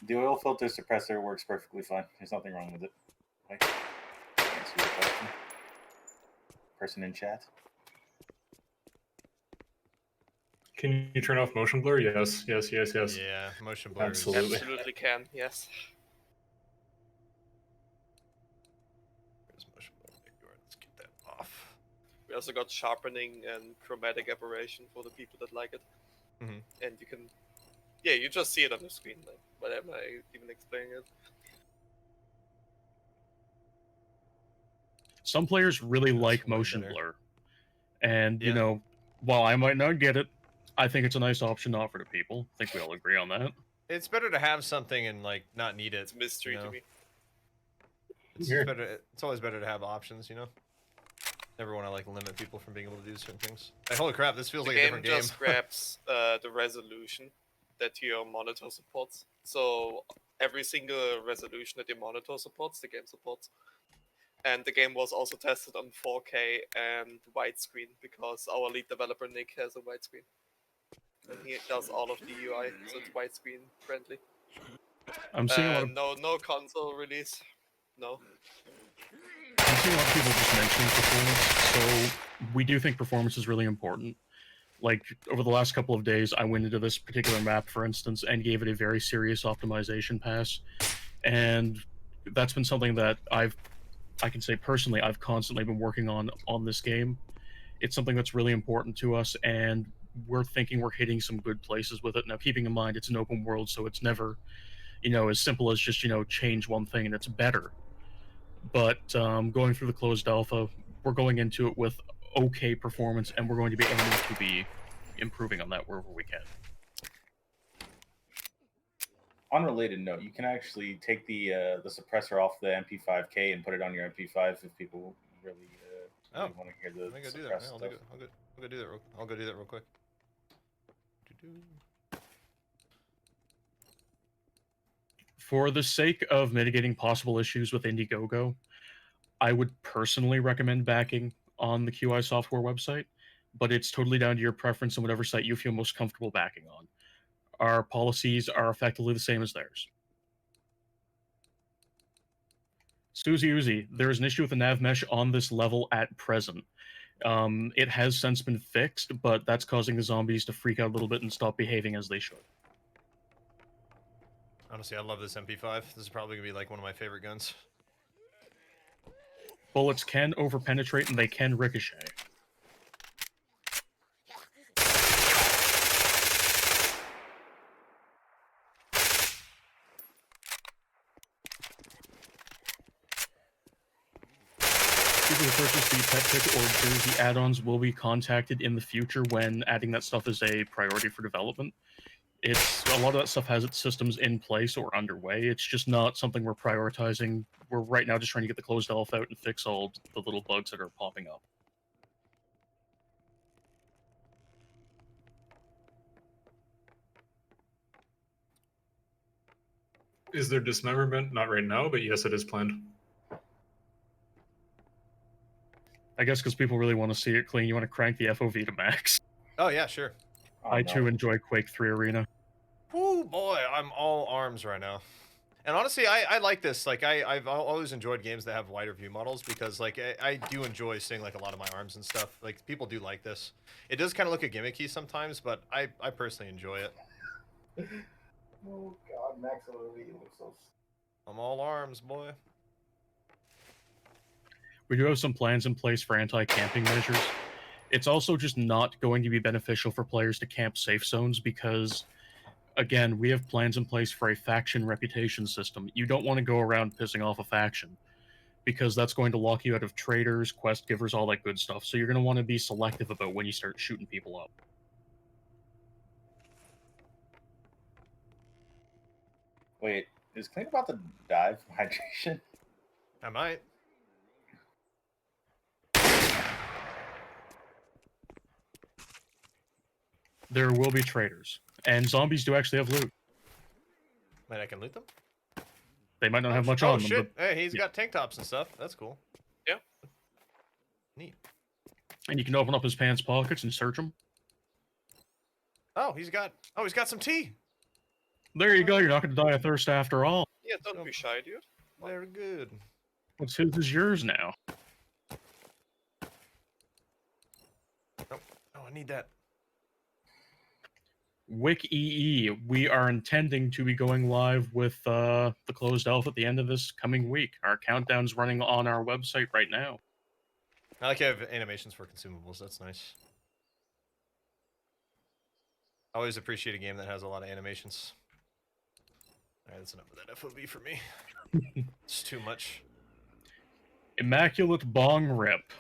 The oil filter suppressor works perfectly fine. There's nothing wrong with it. Okay. Answer your question. Person in chat.
Can you turn off motion blur? Yes.
Yeah, motion blur. is-
Absolutely.
Absolutely can, yes.
Where's motion blur? There you are. Let's get that off.
We also got sharpening and chromatic aberration for the people that like it.
Mhm.
And you can, yeah, you just see it on the screen. Like, whatever I even explain it.
Some players really
That's
like
way
motion
better.
blur. And, you
Yeah.
know, while I might not get it, I think it's a nice option to offer to people. I think we all agree on that.
It's better to have something and like not need it.
It's a mystery
you know?
to me.
It's
Here.
better. It's always better to have options, you know. Never want to like limit people from being able to do certain things. Like, holy crap, this feels
The
like a
game
different game.
just grabs the resolution that your monitor supports. So every single resolution that your monitor supports, the game supports. And the game was also tested on 4K and widescreen because our lead developer Nick has a widescreen. And he does all of the UI, so it's widescreen friendly.
I'm seeing a lot of
No console release. No.
I'm seeing a lot of people just mentioning performance. So we do think performance is really important. Like over the last couple of days, I went into this particular map, for instance, and gave it a very serious optimization pass. And that's been something that I can say personally, I've constantly been working on this game. It's something that's really important to us, and we're thinking we're hitting some good places with it. Now, keeping in mind it's an open world, so it's never, as simple as just, change one thing and it's better. But going through the closed alpha, we're going into it with okay performance, and we're going to be aiming to be improving on that wherever we can.
Unrelated note, you can actually take the suppressor off the MP5K and put it on your MP5 if people really,
Oh,
want to hear the
I'm gonna go do that.
suppressed
Yeah,
stuff.
I'll go do that. I'll go do that real quick.
For the sake of mitigating possible issues with Indiegogo, I would personally recommend backing on the QI software website, but it's totally down to your preference and whatever site you feel most comfortable backing on. Our policies are effectively the same as theirs. Suzy Uzi, there is an issue with the nav mesh on this level at present. It has since been fixed, but that's causing the zombies to freak out a little bit and stop behaving as they should.
Honestly, I love this MP5. This is probably gonna be like one of my favorite guns.
Bullets can overpenetrate and they can ricochet. People who purchase the pet pick or jersey add-ons will be contacted in the future when adding that stuff is a priority for development. It's a lot of that stuff has its systems in place or underway. It's just not something we're prioritizing. We're right now just trying to get the closed alpha out and fix all the little bugs that are popping up.
Is there dismemberment? Not right now, but yes, it is planned.
I guess because people really want to see it clean, you want to crank the FOV to max.
Oh yeah, sure.
Oh,
I
no.
too enjoy Quake 3 Arena.
Woo boy, I'm all arms right now. And honestly, I like this. Like I've always enjoyed games that have wider view models because like I do enjoy seeing like a lot of my arms and stuff. Like people do like this. It does kind of look a gimmicky sometimes, but I personally enjoy it.
Oh God, Max OV looks so.
I'm all arms, boy.
We do have some plans in place for anti-camping measures. It's also just not going to be beneficial for players to camp safe zones because, again, we have plans in place for a faction reputation system. You don't want to go around pissing off a faction because that's going to lock you out of traders, quest givers, all that good stuff. So you're going to want to be selective about when you start shooting people up.
Wait, is Klean about to die from hydration?
I might.
There will be traders, and zombies do actually have loot.
Wait, I can loot them?
They might not have much
oh,
on them,
shit.
but
Hey, he's
yeah.
got tank tops and stuff. That's cool.
Yeah.
Neat.
and you can open up his pants pockets and search them.
Oh, he's got some tea.
There you go. You're not going to die of thirst after all.
Yeah, don't be shy, dude.
Very good.
What's his is yours now.
Oh, I need that.
Wick EE, we are intending to be going live with the closed alpha at the end of this coming week. Our countdown's running on our website right now.
I like to have animations for consumables. That's nice. I always appreciate a game that has a lot of animations. Alright, that's enough of that FOB for me. It's too much.
Immaculate bong rip.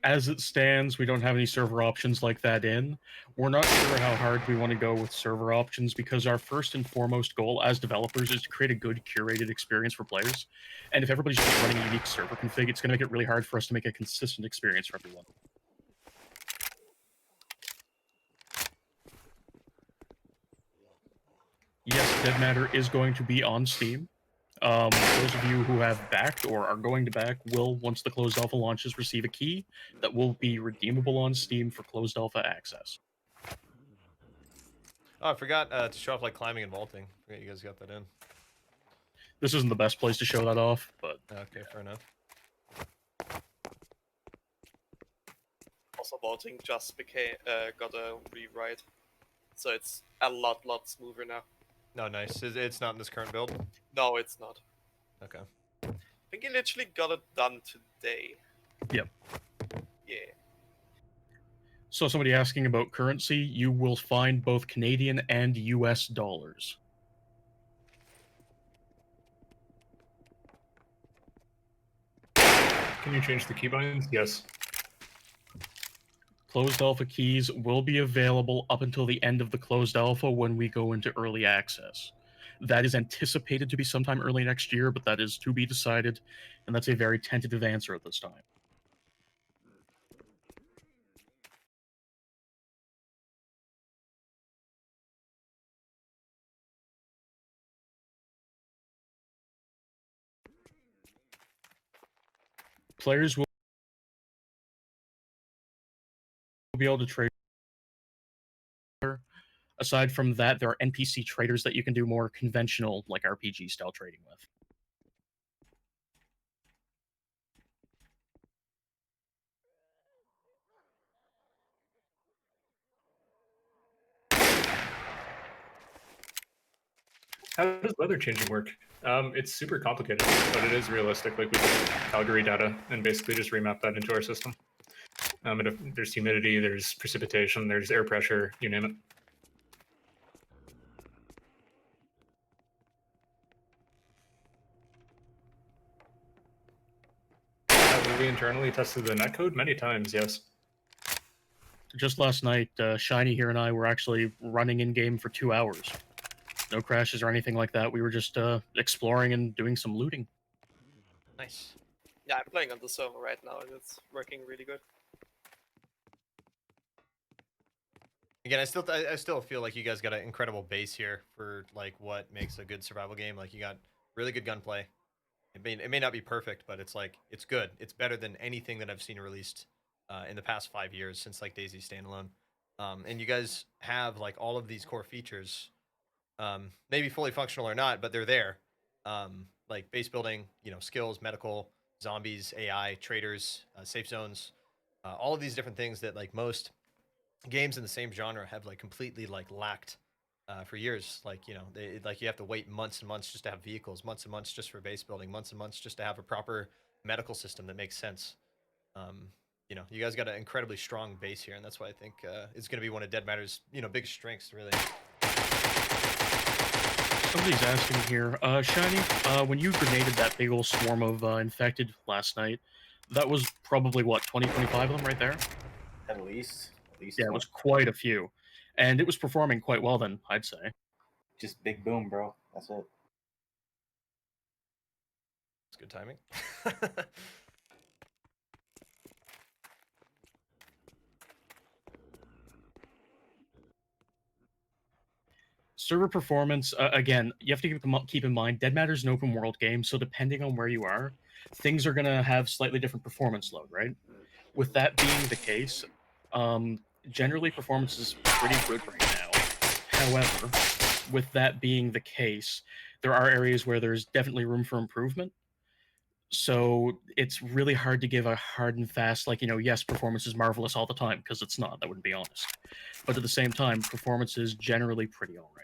As it stands, we don't have any server options like that in. We're not sure how hard we want to go with server options because our first and foremost goal as developers is to create a good curated experience for players. And if everybody's just running a unique server config, it's going to make it really hard for us to make a consistent experience for everyone. Yes, Dead Matter is going to be on Steam. Those of you who have backed or are going to back will, once the closed alpha launches, receive a key that will be redeemable on Steam for closed alpha access.
Oh, I forgot to show off like climbing and vaulting. I forgot you guys got that in.
This isn't the best place to show that off, but
Okay, fair enough.
Also, vaulting just got a rewrite, so it's a lot smoother now.
No, nice. It's not in this current build.
No, it's not.
Okay.
I think he literally got it done today.
Yep.
Yeah.
So somebody asking about currency, you will find both Canadian and US dollars.
Can you change the keybinds? Yes.
Closed alpha keys will be available up until the end of the closed alpha when we go into early access. That is anticipated to be sometime early next year, but that is to be decided, and that's a very tentative answer at this time. Players will be able to trade. Aside from that, there are NPC traders that you can do more conventional, like RPG style trading with.
How does weather changing work? It's super complicated, but it is realistic. Like we take Calgary data and basically just remap that into our system. And if there's humidity, there's precipitation, there's air pressure, you name it. We internally tested the netcode many times, yes.
Just last night, Shiny here and I were actually running in game for 2 hours. No crashes or anything like that. We were just exploring and doing some looting.
Nice.
Yeah, I'm playing on the server right now, and it's working really good.
Again, I still feel like you guys got an incredible base here for like what makes a good survival game. Like you got really good gunplay. It may not be perfect, but it's like it's good. It's better than anything that I've seen released in the past 5 years since like DayZ standalone. And you guys have like all of these core features, maybe fully functional or not, but they're there. Like base building, skills, medical, zombies, AI, traders, safe zones, all of these different things that like most games in the same genre have like completely like lacked for years. Like you have to wait months and months just to have vehicles, months and months just for base building, months and months just to have a proper medical system that makes sense. You guys got an incredibly strong base here, and that's why I think it's going to be one of Dead Matter's big strengths, really.
Somebody's asking here, Shiny, when you grenaded that big old swarm of infected last night, that was probably what, 20, 25 of them right there?
At least.
Yeah, it was quite a few. And it was performing quite well then, I'd say.
Just big boom, bro. That's it.
It's good timing.
Server performance, again, you have to keep in mind, Dead Matter's an open world game, so depending on where you are, things are going to have slightly different performance load, right? With that being the case, generally performance is pretty good right now. However, with that being the case, there are areas where there's definitely room for improvement. So it's really hard to give a hard and fast, like, yes, performance is marvelous all the time, because it's not, that wouldn't be honest. But at the same time, performance is generally pretty alright.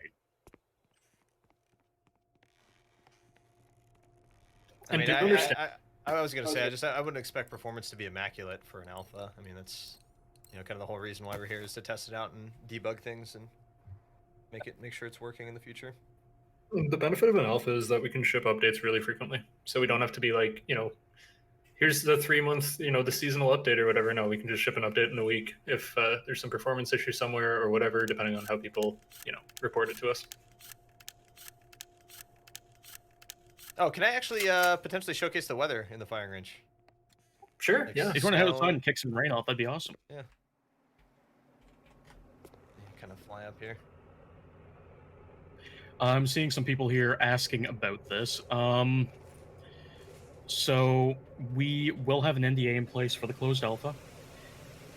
I mean, I was gonna say, I wouldn't expect performance to be immaculate for an alpha. I mean, that's kind of the whole reason why we're here is to test it out and debug things and make sure it's working in the future.
The benefit of an alpha is that we can ship updates really frequently, so we don't have to be like here's the 3 month, the seasonal update or whatever. No, we can just ship an update in a week if there's some performance issue somewhere or whatever, depending on how people, report it to us.
Oh, can I actually potentially showcase the weather in the firing range?
Sure,
Like
yeah.
If you want to head
snow.
outside and kick some rain off, that'd be awesome.
Yeah. Kind of fly up here.
I'm seeing some people here asking about this. So we will have an NDA in place for the closed alpha.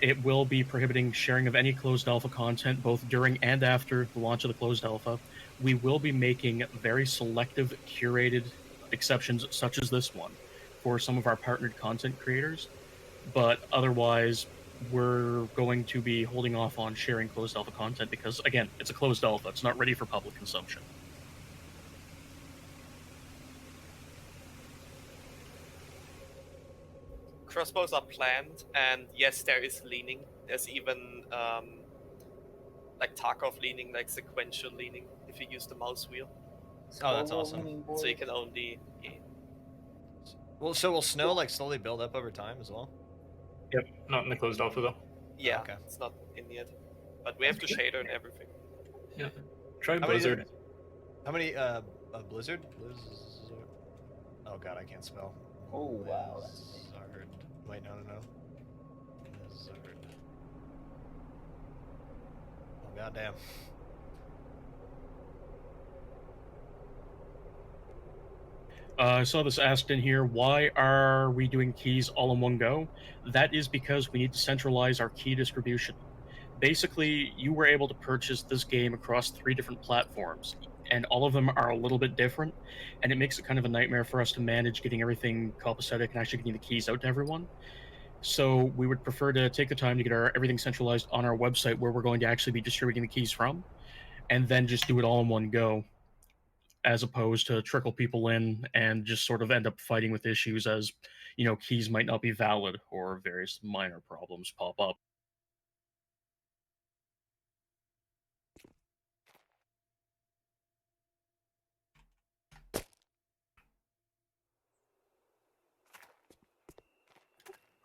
It will be prohibiting sharing of any closed alpha content both during and after the launch of the closed alpha. We will be making very selective, curated exceptions, such as this one, for some of our partnered content creators. But otherwise, we're going to be holding off on sharing closed alpha content because, again, it's a closed alpha. It's not ready for public consumption.
Crossbows are planned, and yes, there is leaning. There's even like Tarkov leaning, like sequential leaning, if you use the mouse wheel.
Oh, that's awesome.
So you can only.
Well, so will snow like slowly build up over time as well?
Yep, not in the closed alpha though.
Yeah,
okay.
it's not in yet, but we have the shader and everything.
Yeah. Try
How many
Blizzard.
How many Blizzard? Oh god, I can't spell.
Oh wow.
Blizzard. Wait, no. Blizzard. Oh goddamn.
I saw this asked in here, why are we doing keys all in one go? That is because we need to centralize our key distribution. Basically, you were able to purchase this game across 3 different platforms, and all of them are a little bit different, and it makes it kind of a nightmare for us to manage getting everything copacetic and actually getting the keys out to everyone. So we would prefer to take the time to get everything centralized on our website where we're going to actually be distributing the keys from, and then just do it all in one go, as opposed to trickle people in and just sort of end up fighting with issues as, keys might not be valid or various minor problems pop up.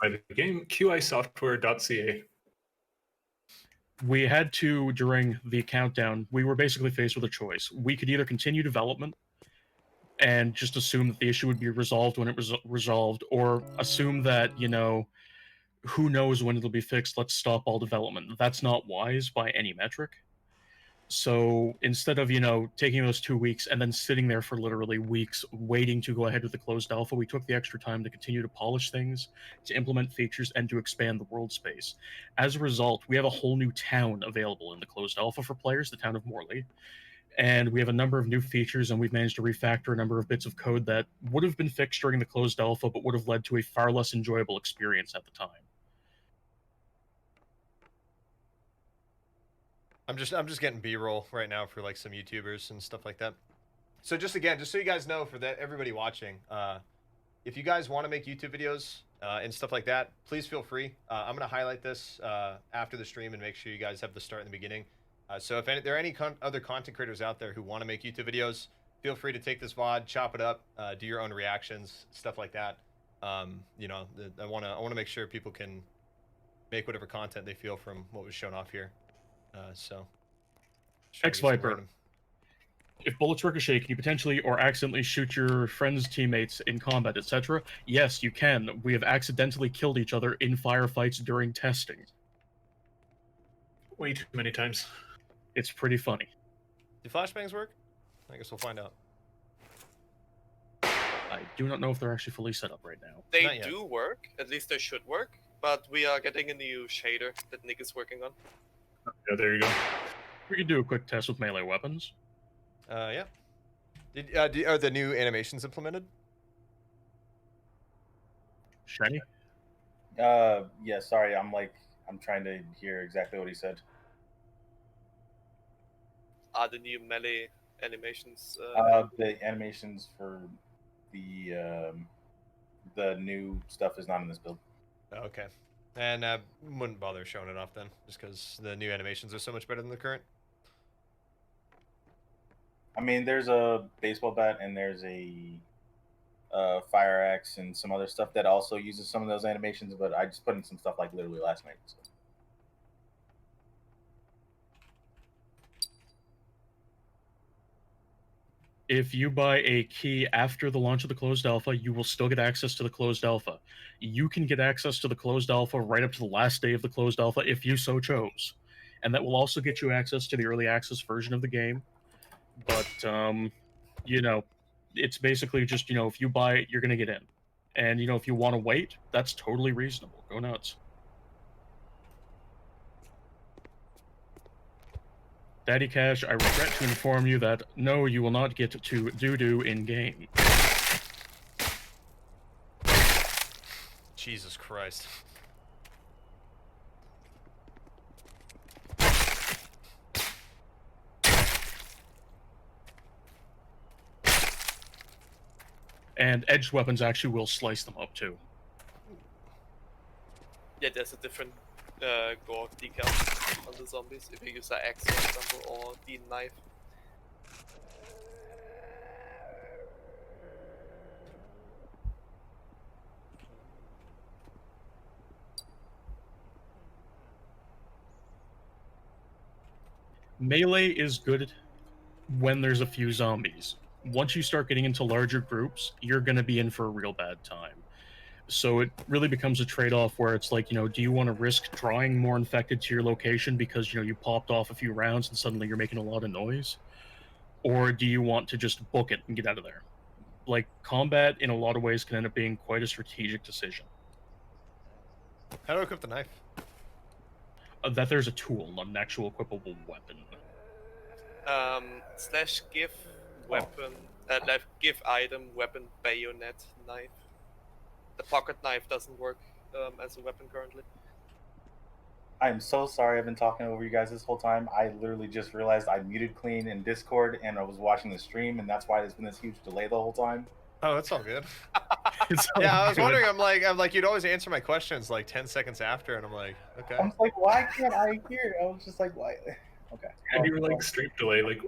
By the game, qisoftware.ca.
We had to, during the countdown, we were basically faced with a choice. We could either continue development and just assume that the issue would be resolved when it was resolved, or assume that, who knows when it'll be fixed, let's stop all development. That's not wise by any metric. So instead of, taking those 2 weeks and then sitting there for literally weeks waiting to go ahead with the closed alpha, we took the extra time to continue to polish things, to implement features, and to expand the world space. As a result, we have a whole new town available in the closed alpha for players, the town of Morley. And we have a number of new features, and we've managed to refactor a number of bits of code that would have been fixed during the closed alpha, but would have led to a far less enjoyable experience at the time.
I'm just getting B-roll right now for like some YouTubers and stuff like that. So just so you guys know, for that everybody watching, if you guys want to make YouTube videos and stuff like that, please feel free. I'm gonna highlight this after the stream and make sure you guys have the start and the beginning. So if there are any other content creators out there who want to make YouTube videos, feel free to take this VOD, chop it up, do your own reactions, stuff like that. I want to make sure people can make whatever content they feel from what was shown off here.
X-Viper. If bullets ricochet, can you potentially or accidentally shoot your friends' teammates in combat, etc.? Yes, you can. We have accidentally killed each other in firefights during testing.
Way too many times.
It's pretty funny.
Do flashbangs work? I guess we'll find out.
I do not know if they're actually fully set up right now.
They do work. At least they should work. But we are getting a new shader that Nick is working on.
Yeah, there you go.
We can do a quick test with melee weapons.
Yeah. Are the new animations implemented?
Shiny?
Yeah, sorry, I'm trying to hear exactly what he said.
Are the new melee animations?
The animations for the new stuff is not in this build.
Okay. And wouldn't bother showing it off then, just because the new animations are so much better than the current.
I mean, there's a baseball bat and there's a Fire X and some other stuff that also uses some of those animations. But I just put in some stuff like literally last night. So.
If you buy a key after the launch of the closed alpha, you will still get access to the closed alpha. You can get access to the closed alpha right up to the last day of the closed alpha if you so chose. And that will also get you access to the early access version of the game. But, you know, it's basically just, you know, if you buy it, you're going to get in. And, you know, if you want to wait, that's totally reasonable. Go nuts. Daddy Cash, I regret to inform you that no, you will not get to doo-doo in-game.
Jesus Christ.
And edged weapons actually will slice them up too.
Yeah, there's a different gore decal on the zombies if you use an axe, for example, or the knife.
Melee is good when there's a few zombies. Once you start getting into larger groups, you're going to be in for a real bad time. So it really becomes a trade-off where it's like, you know, do you want to risk drawing more infected to your location because, you know, you popped off a few rounds and suddenly you're making a lot of noise? Or do you want to just book it and get out of there? Like, combat in a lot of ways can end up being quite a strategic decision.
How do I equip the knife?
That there's a tool, not an actual equipable weapon.
Slash give weapon, like give item, weapon, bayonet, knife. The pocket knife doesn't work as a weapon currently.
I'm so sorry I've been talking over you guys this whole time. I literally just realized I muted Klean in Discord and I was watching the stream, and that's why there's been this huge delay the whole time.
Oh, that's all good.
It's all
Yeah, I was
good.
wondering. I'm like, you'd always answer my questions like 10 seconds after, and I'm like, okay.
I was like, why can't I hear? I was just like, why? Okay.
And you were like stream delay, like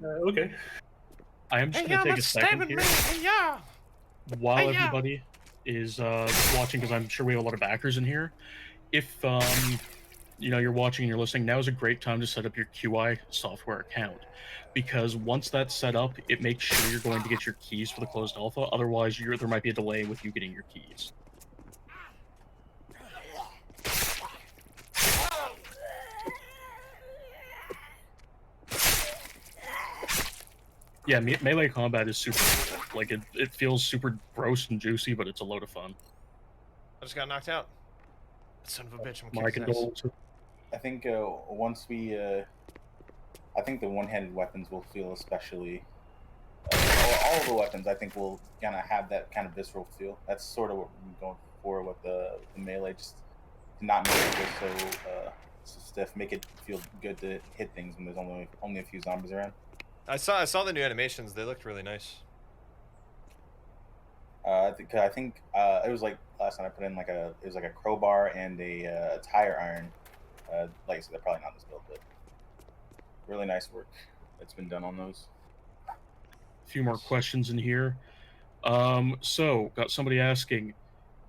okay.
I am just going to take a second here.
Yeah.
While
Hey, yeah.
everybody is watching, because I'm sure we have a lot of backers in here. If you know, you're watching and you're listening, now is a great time to set up your QI software account, because once that's set up, it makes sure you're going to get your keys for the closed alpha. Otherwise, there might be a delay with you getting your keys. Yeah, melee combat is super cool. Like, it feels super gross and juicy, but it's a load of fun.
I just got knocked out. Son of a bitch. I'm
My
kicking his ass.
condolences.
I think once we, I think the one-handed weapons will feel especially. All of the weapons, I think, will kind of have that kind of visceral feel. That's sort of what we're going for with the melee, just to not make it feel so stiff, make it feel good to hit things when there's only a few zombies around.
I saw the new animations. They looked really nice.
I think it was like last night I put in like it was like a crowbar and a tire iron. Like I said, they're probably not this build, but really nice work that's been done on those.
A few more questions in here. So, got somebody asking,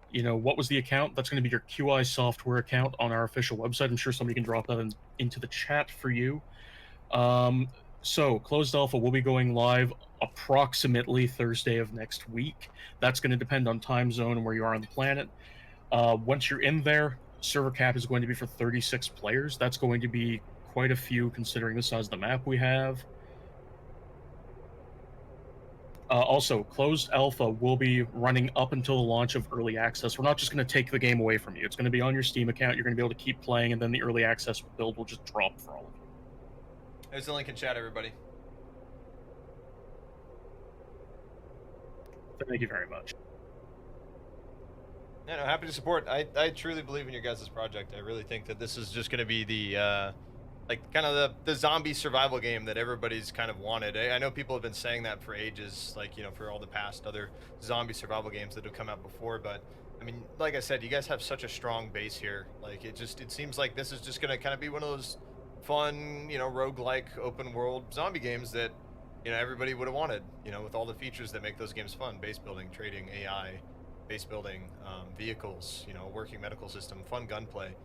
you know, what was the account? That's going to be your QI software account on our official website. I'm sure somebody can drop that into the chat for you. So, Closed Alpha will be going live approximately Thursday of next week. That's going to depend on time zone and where you are on the planet. Once you're in there, server cap is going to be for 36 players. That's going to be quite a few considering the size of the map we have. Also, Closed Alpha will be running up until the launch of Early Access. We're not just going to take the game away from you. It's going to be on your Steam account. You're going to be able to keep playing, and then the Early Access build will just drop for all of you.
There's the link in chat, everybody.
Thank you very much.
Yeah, no, happy to support. I truly believe in your guys' project. I really think that this is just going to be the like kind of the zombie survival game that everybody's kind of wanted. I know people have been saying that for ages, like, you know, for all the past other zombie survival games that have come out before. But I mean, like I said, you guys have such a strong base here. Like, it seems like this is just going to kind of be one of those fun, you know, roguelike open world zombie games that everybody would have wanted, with all the features that make those games fun: base building, trading, AI, base building, vehicles, working medical system, fun gunplay,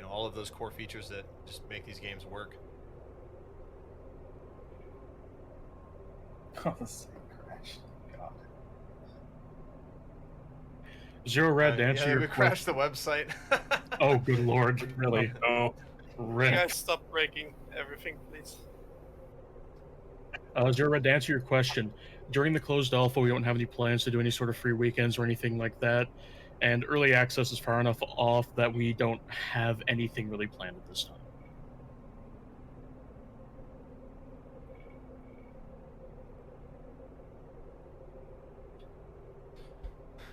all of those core features that just make these games work.
Oh, this crashed. God.
Zero Red, to
Yeah,
answer your
we crashed the website.
Oh, good lord, really?
Oh,
Rip.
Guys, stop breaking everything, please.
Zero Red, to answer your question, during the closed alpha, we don't have any plans to do any sort of free weekends or anything like that. And early access is far enough off that we don't have anything really planned at this time.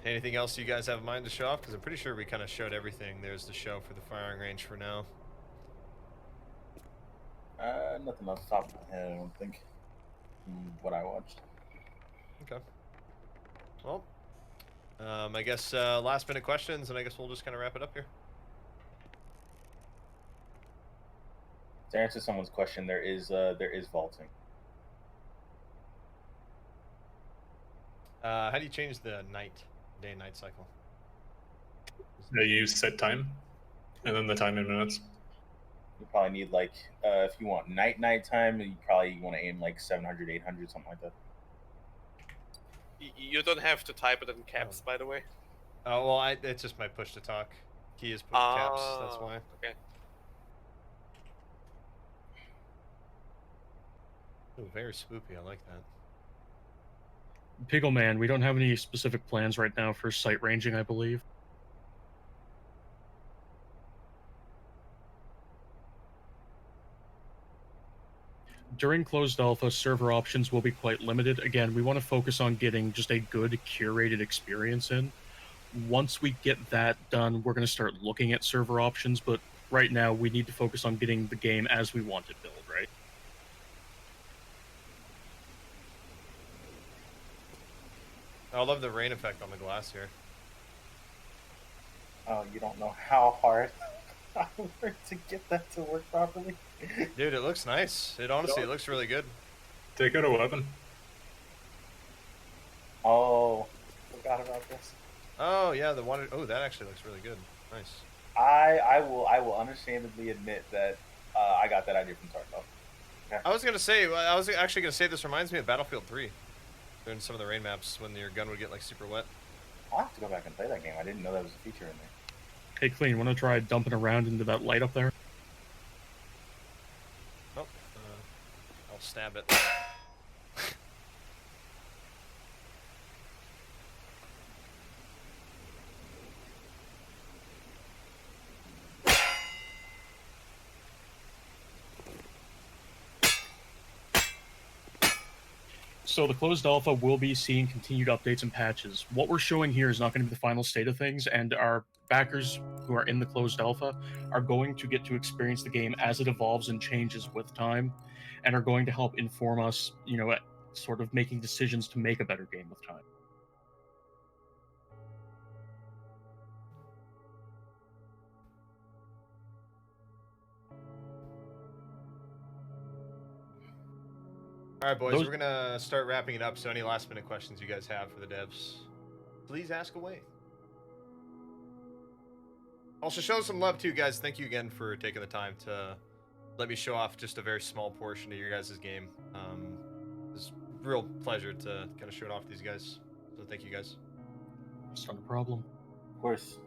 Anything else you guys have in mind to show off? Because I'm pretty sure we kind of showed everything. There's the show for the firing range for now.
Nothing off the top of my head, I don't think. From what I watched.
Okay. Well, I guess last minute questions, and I guess we'll just kind of wrap it up here.
To answer someone's question, there is vaulting.
How do you change the day and night cycle?
you use set time, and then the time in minutes.
You probably need like if you want night time, you probably want to aim like 700, 800, something like that.
You don't have to type it in caps, by the way.
Oh, well, it's just my push to talk. Key is push caps, that's why.
Okay.
Ooh, very swoopy, I like that.
Piggle Man, we don't have any specific plans right now for site ranging, I believe. During closed alpha, server options will be quite limited. Again, we want to focus on getting just a good curated experience in. Once we get that done, we're going to start looking at server options, but right now we need to focus on getting the game as we want it built, right?
I love the rain effect on the glass here.
Oh, you don't know how hard I worked to get that to work properly.
Dude, it looks nice. It looks really good.
Take out a weapon.
Oh, forgot about this.
Oh yeah, the water. Oh, that actually looks really good. Nice.
I will unashamedly admit that I got that idea from Tarkov. Okay.
I was actually gonna say this reminds me of Battlefield 3. Doing some of the rain maps when your gun would get like super wet.
I'll have to go back and play that game. I didn't know that was a feature in there.
Hey, Clean, want to try dumping around into that light up there?
Oh, I'll stab it.
So the closed alpha will be seeing continued updates and patches. What we're showing here is not going to be the final state of things, and our backers who are in the closed alpha are going to get to experience the game as it evolves and changes with time, and are going to help inform us, at sort of making decisions to make a better game with time.
All right, boys, we're gonna start wrapping it up. So, any last minute questions you guys have for the devs, please ask away. Also, show some love too, guys. Thank you again for taking the time to let me show off just a very small portion of your guys' game. It's a real pleasure to kind of show it off to these guys. So, thank you guys.
It's not a problem.
Of course.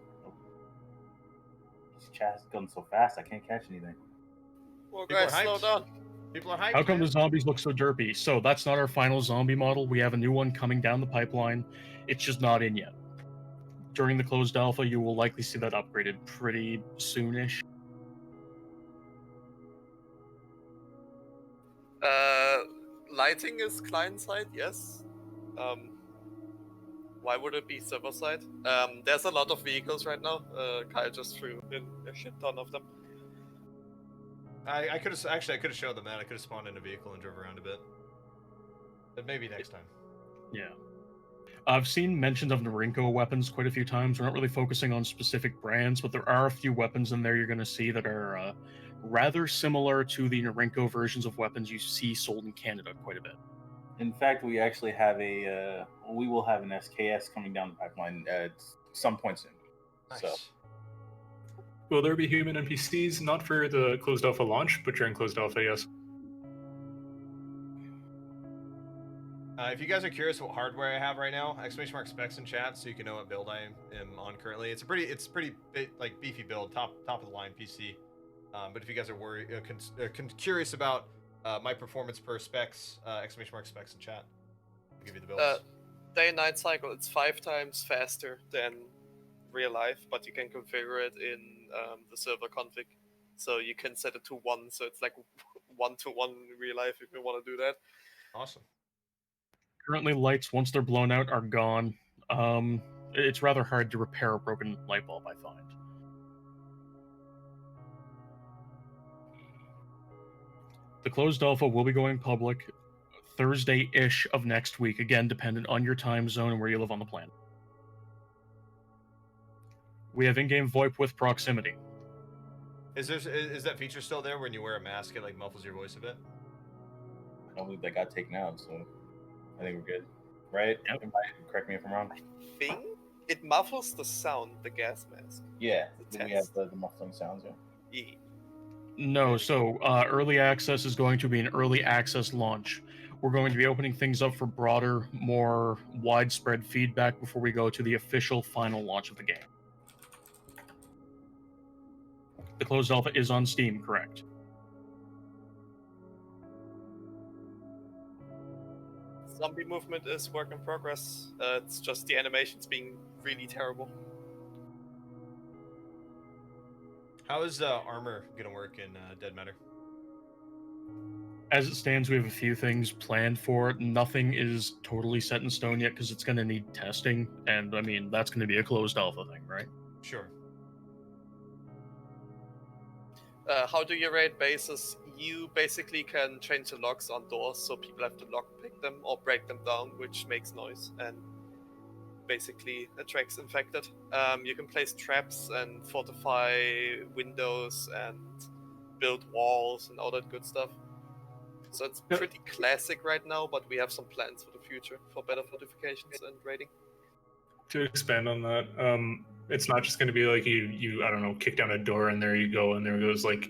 This chat's going so fast, I can't catch anything.
Well,
People
guys,
are
slow
hyped.
down.
People are hyped.
How come
man.
the zombies look so derpy? So that's not our final zombie model. We have a new one coming down the pipeline. It's just not in yet. During the closed alpha, you will likely see that upgraded pretty soonish.
Lighting is client side, yes. Why would it be server side? There's a lot of vehicles right now. Kyle just threw in a shit ton of them.
I could have showed them that. I could have spawned in a vehicle and drove around a bit. But maybe next time.
Yeah. I've seen mentions of Norinco weapons quite a few times. We're not really focusing on specific brands, but there are a few weapons in there you're going to see that are rather similar to the Norinco versions of weapons you see sold in Canada quite a bit.
In fact, we actually have we will have an SKS coming down the pipeline at some point soon.
Nice.
So
Will there be human NPCs? Not for the closed alpha launch, but during closed alpha, yes.
If you guys are curious what hardware I have right now, ! Specs in chat so you can know what build I am on currently. It's pretty like beefy build, top of the line PC. But if you guys are worried, curious about my performance per specs, ! Specs in chat. I'll give you the builds.
Day and night cycle, it's 5 times faster than real life, but you can configure it in the server config. So you can set it to 1, so it's like 1-to-1 in real life if you want to do that.
Awesome.
Currently, lights, once they're blown out, are gone. It's rather hard to repair a broken light bulb, I find. The closed alpha will be going public Thursday-ish of next week, again, dependent on your time zone and where you live on the planet. We have in-game VoIP with proximity.
Is that feature still there when you wear a mask? It like muffles your voice a bit.
I don't believe that got taken out, so I think we're good, right?
Yep.
Correct me if I'm wrong.
I think it muffles the sound, the gas mask.
Yeah,
The
then we have
test.
the muffling sounds. Yeah.
Yeah.
No, so early access is going to be an early access launch. We're going to be opening things up for broader, more widespread feedback before we go to the official final launch of the game. The closed alpha is on Steam, correct?
Zombie movement is work in progress. It's just the animations being really terrible.
How is armor gonna work in Dead Matter?
As it stands, we have a few things planned for it. Nothing is totally set in stone yet because it's going to need testing, and I mean, that's going to be a closed alpha thing, right?
Sure.
How do you raid bases? You basically can change the locks on doors so people have to lockpick them or break them down, which makes noise and basically attracts infected. You can place traps and fortify windows and build walls and all that good stuff. So it's
Yep.
pretty classic right now, but we have some plans for the future for better fortifications and raiding.
To expand on that, it's not just going to be like you I don't know, kick down a door and there you go, and there goes like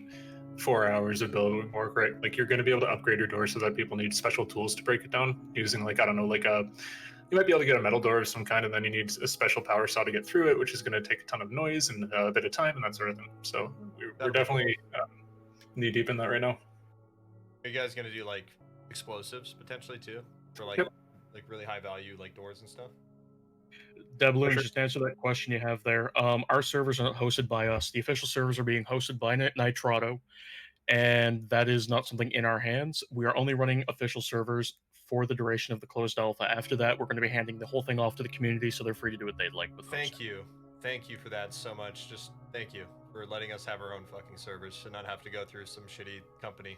4 hours of build work, right? Like you're going to be able to upgrade your door so that people need special tools to break it down using like, I don't know, like you might be able to get a metal door of some kind, and then you need a special power saw to get through it, which is going to take a ton of noise and a bit of time and that sort of thing. So we're
That'll be
definitely knee deep in that right now.
Are you guys gonna do like explosives potentially too, for like
Yep.
like really high value like doors and stuff?
Debloon,
Sure.
just answer that question you have there. Our servers are not hosted by us. The official servers are being hosted by Nitrado, and that is not something in our hands. We are only running official servers for the duration of the closed alpha. After that, we're going to be handing the whole thing off to the community, so they're free to do what they'd like with those.
Thank you for that so much. Just thank you for letting us have our own fucking servers and not have to go through some shitty company.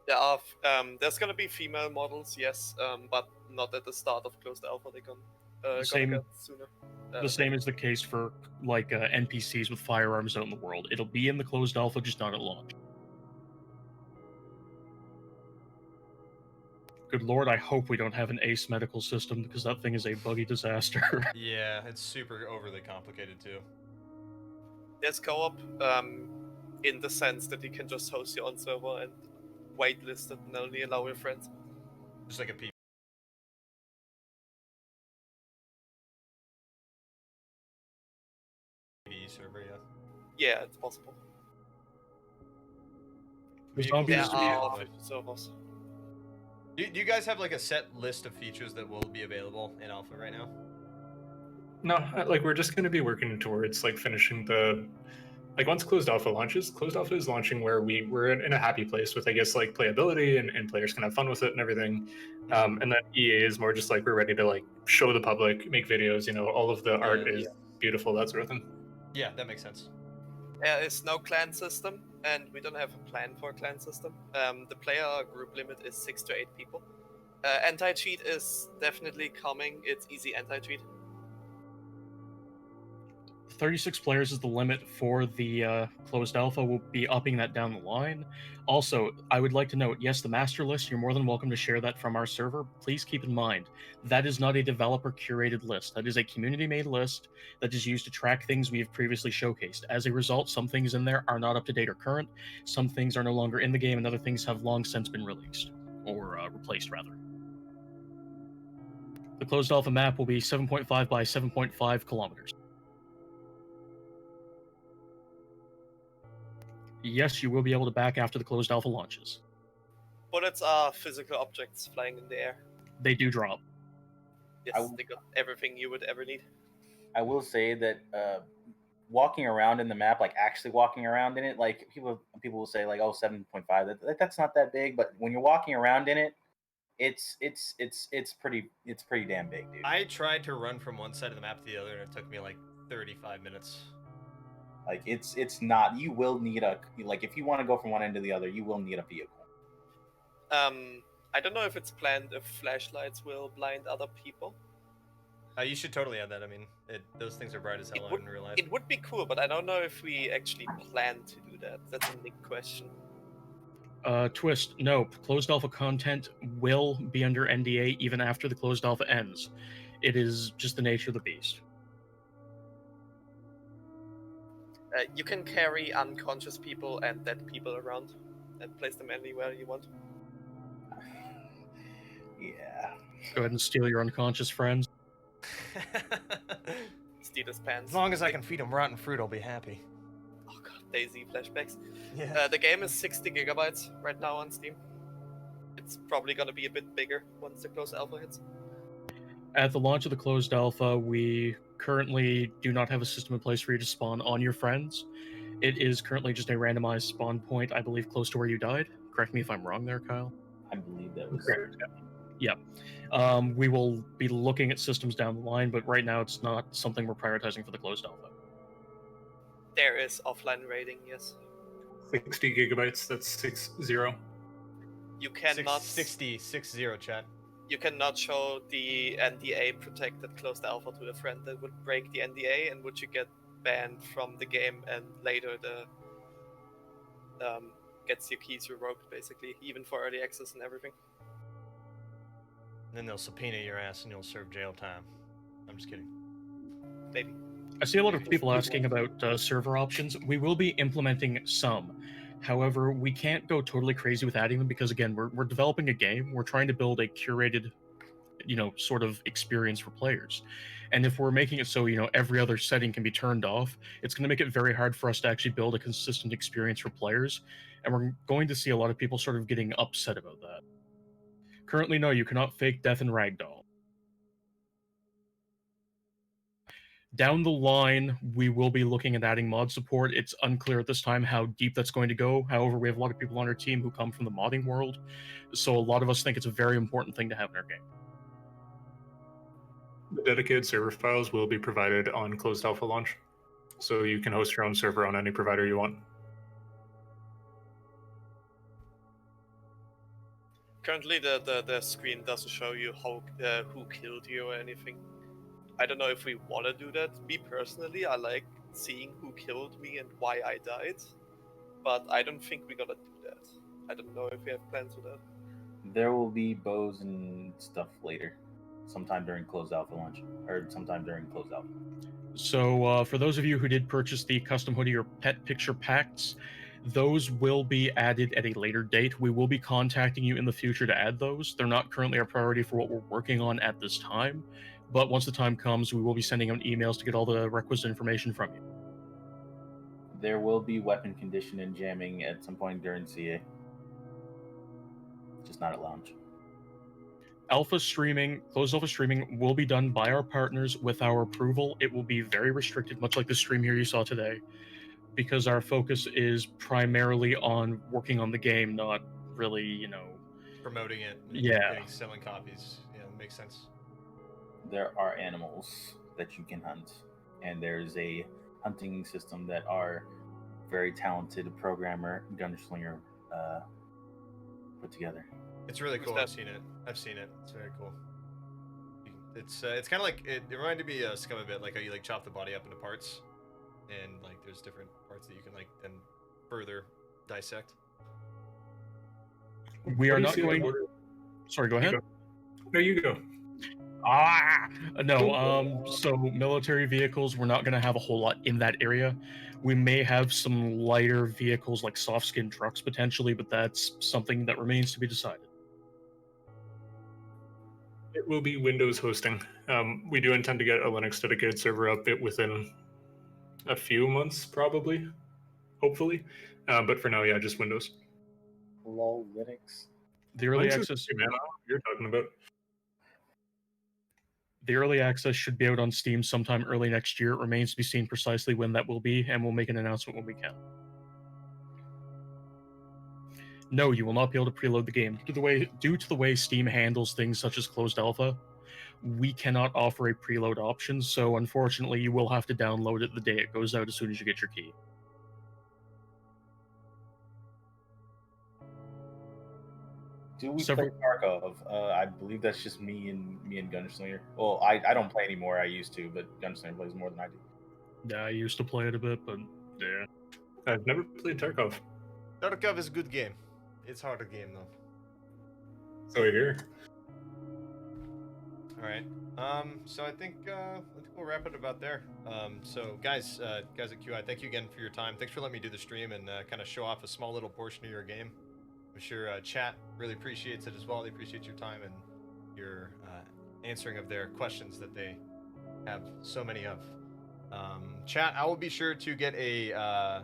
There's gonna be female models, yes, but not at the start of closed alpha. They're gonna
Same-
get sooner.
The same is the case for like NPCs with firearms out in the world. It'll be in the closed alpha, just not at launch. Good lord, I hope we don't have an ace medical system because that thing is a buggy disaster.
Yeah, it's super overly complicated too.
There's co-op, in the sense that you can just host your own server and whitelist it and only allow your friends.
Just like a P. server, yeah.
Yeah, it's possible.
The
Be a
zombies
cool
used to
to
be
There
be
are
able to-
50 servers.
Do you guys have like a set list of features that will be available in alpha right now?
No, like we're just going to be working towards like finishing the, like once closed alpha launches, closed alpha is launching where we're in a happy place with, I guess, like playability and players can have fun with it and everything. And then EA is more just like we're ready to like show the public, make videos, you know, all of the art is beautiful, that sort of thing.
Yeah, that makes sense.
There is no clan system, and we don't have a plan for a clan system. The player group limit is 6 to 8 people. Anti-cheat is definitely coming. It's easy anti-cheat.
36 players is the limit for the closed alpha. We'll be upping that down the line. Also, I would like to note, yes, the master list, you're more than welcome to share that from our server. Please keep in mind, that is not a developer-curated list. That is a community-made list that is used to track things we have previously showcased. As a result, some things in there are not up to date or current, some things are no longer in the game, and other things have long since been released. Or replaced, rather. The closed alpha map will be 7.5 by 7.5 kilometers. Yes, you will be able to back after the closed alpha launches.
Bullets are physical objects flying in the air.
They do drop.
Yes, they got everything you would ever need.
I will say that walking around in the map, like actually walking around in it, like people will say like, oh, 7.5, that's not that big, but when you're walking around in it, it's pretty damn big, dude.
I tried to run from one side of the map to the other, and it took me like 35 minutes.
Like it's not. You will need if you want to go from one end to the other, you will need a vehicle.
I don't know if it's planned if flashlights will blind other people.
You should totally add that. I mean, those things are bright as hell out in real life.
It would be cool, but I don't know if we actually plan to do that. That's a big question.
Twist, nope. Closed alpha content will be under NDA even after the closed alpha ends. It is just the nature of the beast.
You can carry unconscious people and dead people around and place them anywhere you want.
Yeah.
Go ahead and steal your unconscious friends.
Steal his pants.
As long as I can feed them rotten fruit, I'll be happy.
Oh god, Daisy flashbacks.
Yeah.
The game is 60 gigabytes right now on Steam. It's probably gonna be a bit bigger once the closed alpha hits.
At the launch of the closed alpha, we currently do not have a system in place for you to spawn on your friends. It is currently just a randomized spawn point, I believe, close to where you died. Correct me if I'm wrong there, Kyle.
I believe that was.
Yeah. We will be looking at systems down the line, but right now it's not something we're prioritizing for the closed alpha.
There is offline raiding, yes.
60 gigabytes, that's 60.
You cannot
60 chat.
You cannot show the NDA protected closed alpha to a friend. That would break the NDA, and would you get banned from the game, and later the gets your keys revoked, basically, even for early access and everything.
And then they'll subpoena your ass and you'll serve jail time. I'm just kidding.
Maybe.
I see a lot of people asking about server options. We will be implementing some. However, we can't go totally crazy with adding them because, again, we're developing a game. We're trying to build a curated, sort of experience for players. And if we're making it so, every other setting can be turned off, it's going to make it very hard for us to actually build a consistent experience for players. And we're going to see a lot of people sort of getting upset about that. Currently, no, you cannot fake death in Ragdoll. Down the line, we will be looking at adding mod support. It's unclear at this time how deep that's going to go. However, we have a lot of people on our team who come from the modding world, so a lot of us think it's a very important thing to have in our game.
The dedicated server files will be provided on closed alpha launch, so you can host your own server on any provider you want.
Currently, the screen doesn't show you who killed you or anything. I don't know if we want to do that. Me personally, I like seeing who killed me and why I died, but I don't think we're gonna do that. I don't know if we have plans for that.
There will be bows and stuff later, sometime during closed alpha launch, or sometime during closed alpha.
So for those of you who did purchase the custom hoodie or pet picture packs, those will be added at a later date. We will be contacting you in the future to add those. They're not currently our priority for what we're working on at this time, but once the time comes, we will be sending out emails to get all the requisite information from you.
There will be weapon condition and jamming at some point during CA. Just not at launch.
Alpha streaming, closed alpha streaming, will be done by our partners with our approval. It will be very restricted, much like the stream here you saw today, because our focus is primarily on working on the game, not really,
Promoting it.
Yeah.
Selling copies. Yeah, that makes sense.
There are animals that you can hunt, and there's a hunting system that our very talented programmer Gunslinger put together.
It's really cool. I've seen it. It's very cool. It's kind of like it reminded me of Scum a bit, like how you chop the body up into parts. and like there's different parts that you can like then further dissect.
We are
What do you
not
see on the
going.
border?
Sorry, go
You
ahead.
go. No, you go.
No. So military vehicles, we're not going to have a whole lot in that area. We may have some lighter vehicles like soft skin trucks potentially, but that's something that remains to be decided.
It will be Windows hosting. We do intend to get a Linux dedicated server up within a few months, probably, hopefully. But for now, yeah, just Windows.
Lol Linux.
The early
Linux is
access,
man, I don't know what you're talking about.
the early access should be out on Steam sometime early next year. It remains to be seen precisely when that will be, and we'll make an announcement when we can. No, you will not be able to preload the game. Due to the way Steam handles things such as closed alpha, we cannot offer a preload option, so unfortunately you will have to download it the day it goes out as soon as you get your key.
Do we
Several-
play Tarkov? I believe that's just me and Gunslinger. Well, I don't play anymore. I used to, but Gunslinger plays more than I do.
Yeah, I used to play it a bit, but yeah.
I've never played Tarkov,
Tarkov is a good game. It's a harder game though.
so I hear.
All right. So I think we'll wrap it about there. So guys at QI, thank you again for your time. Thanks for letting me do the stream and kind of show off a small little portion of your game. I'm sure chat really appreciates it as well. They appreciate your time and your answering of their questions that they have so many of. Chat, I will be sure to get a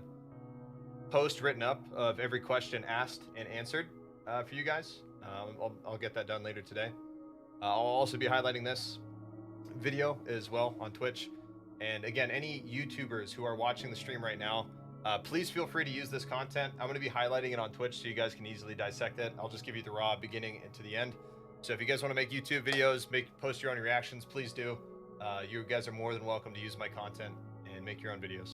post written up of every question asked and answered for you guys. I'll get that done later today. I'll also be highlighting this video as well on Twitch. And again, any YouTubers who are watching the stream right now, please feel free to use this content. I'm going to be highlighting it on Twitch so you guys can easily dissect it. I'll just give you the raw beginning and to the end. So if you guys want to make YouTube videos, post your own reactions, please do. You guys are more than welcome to use my content and make your own videos.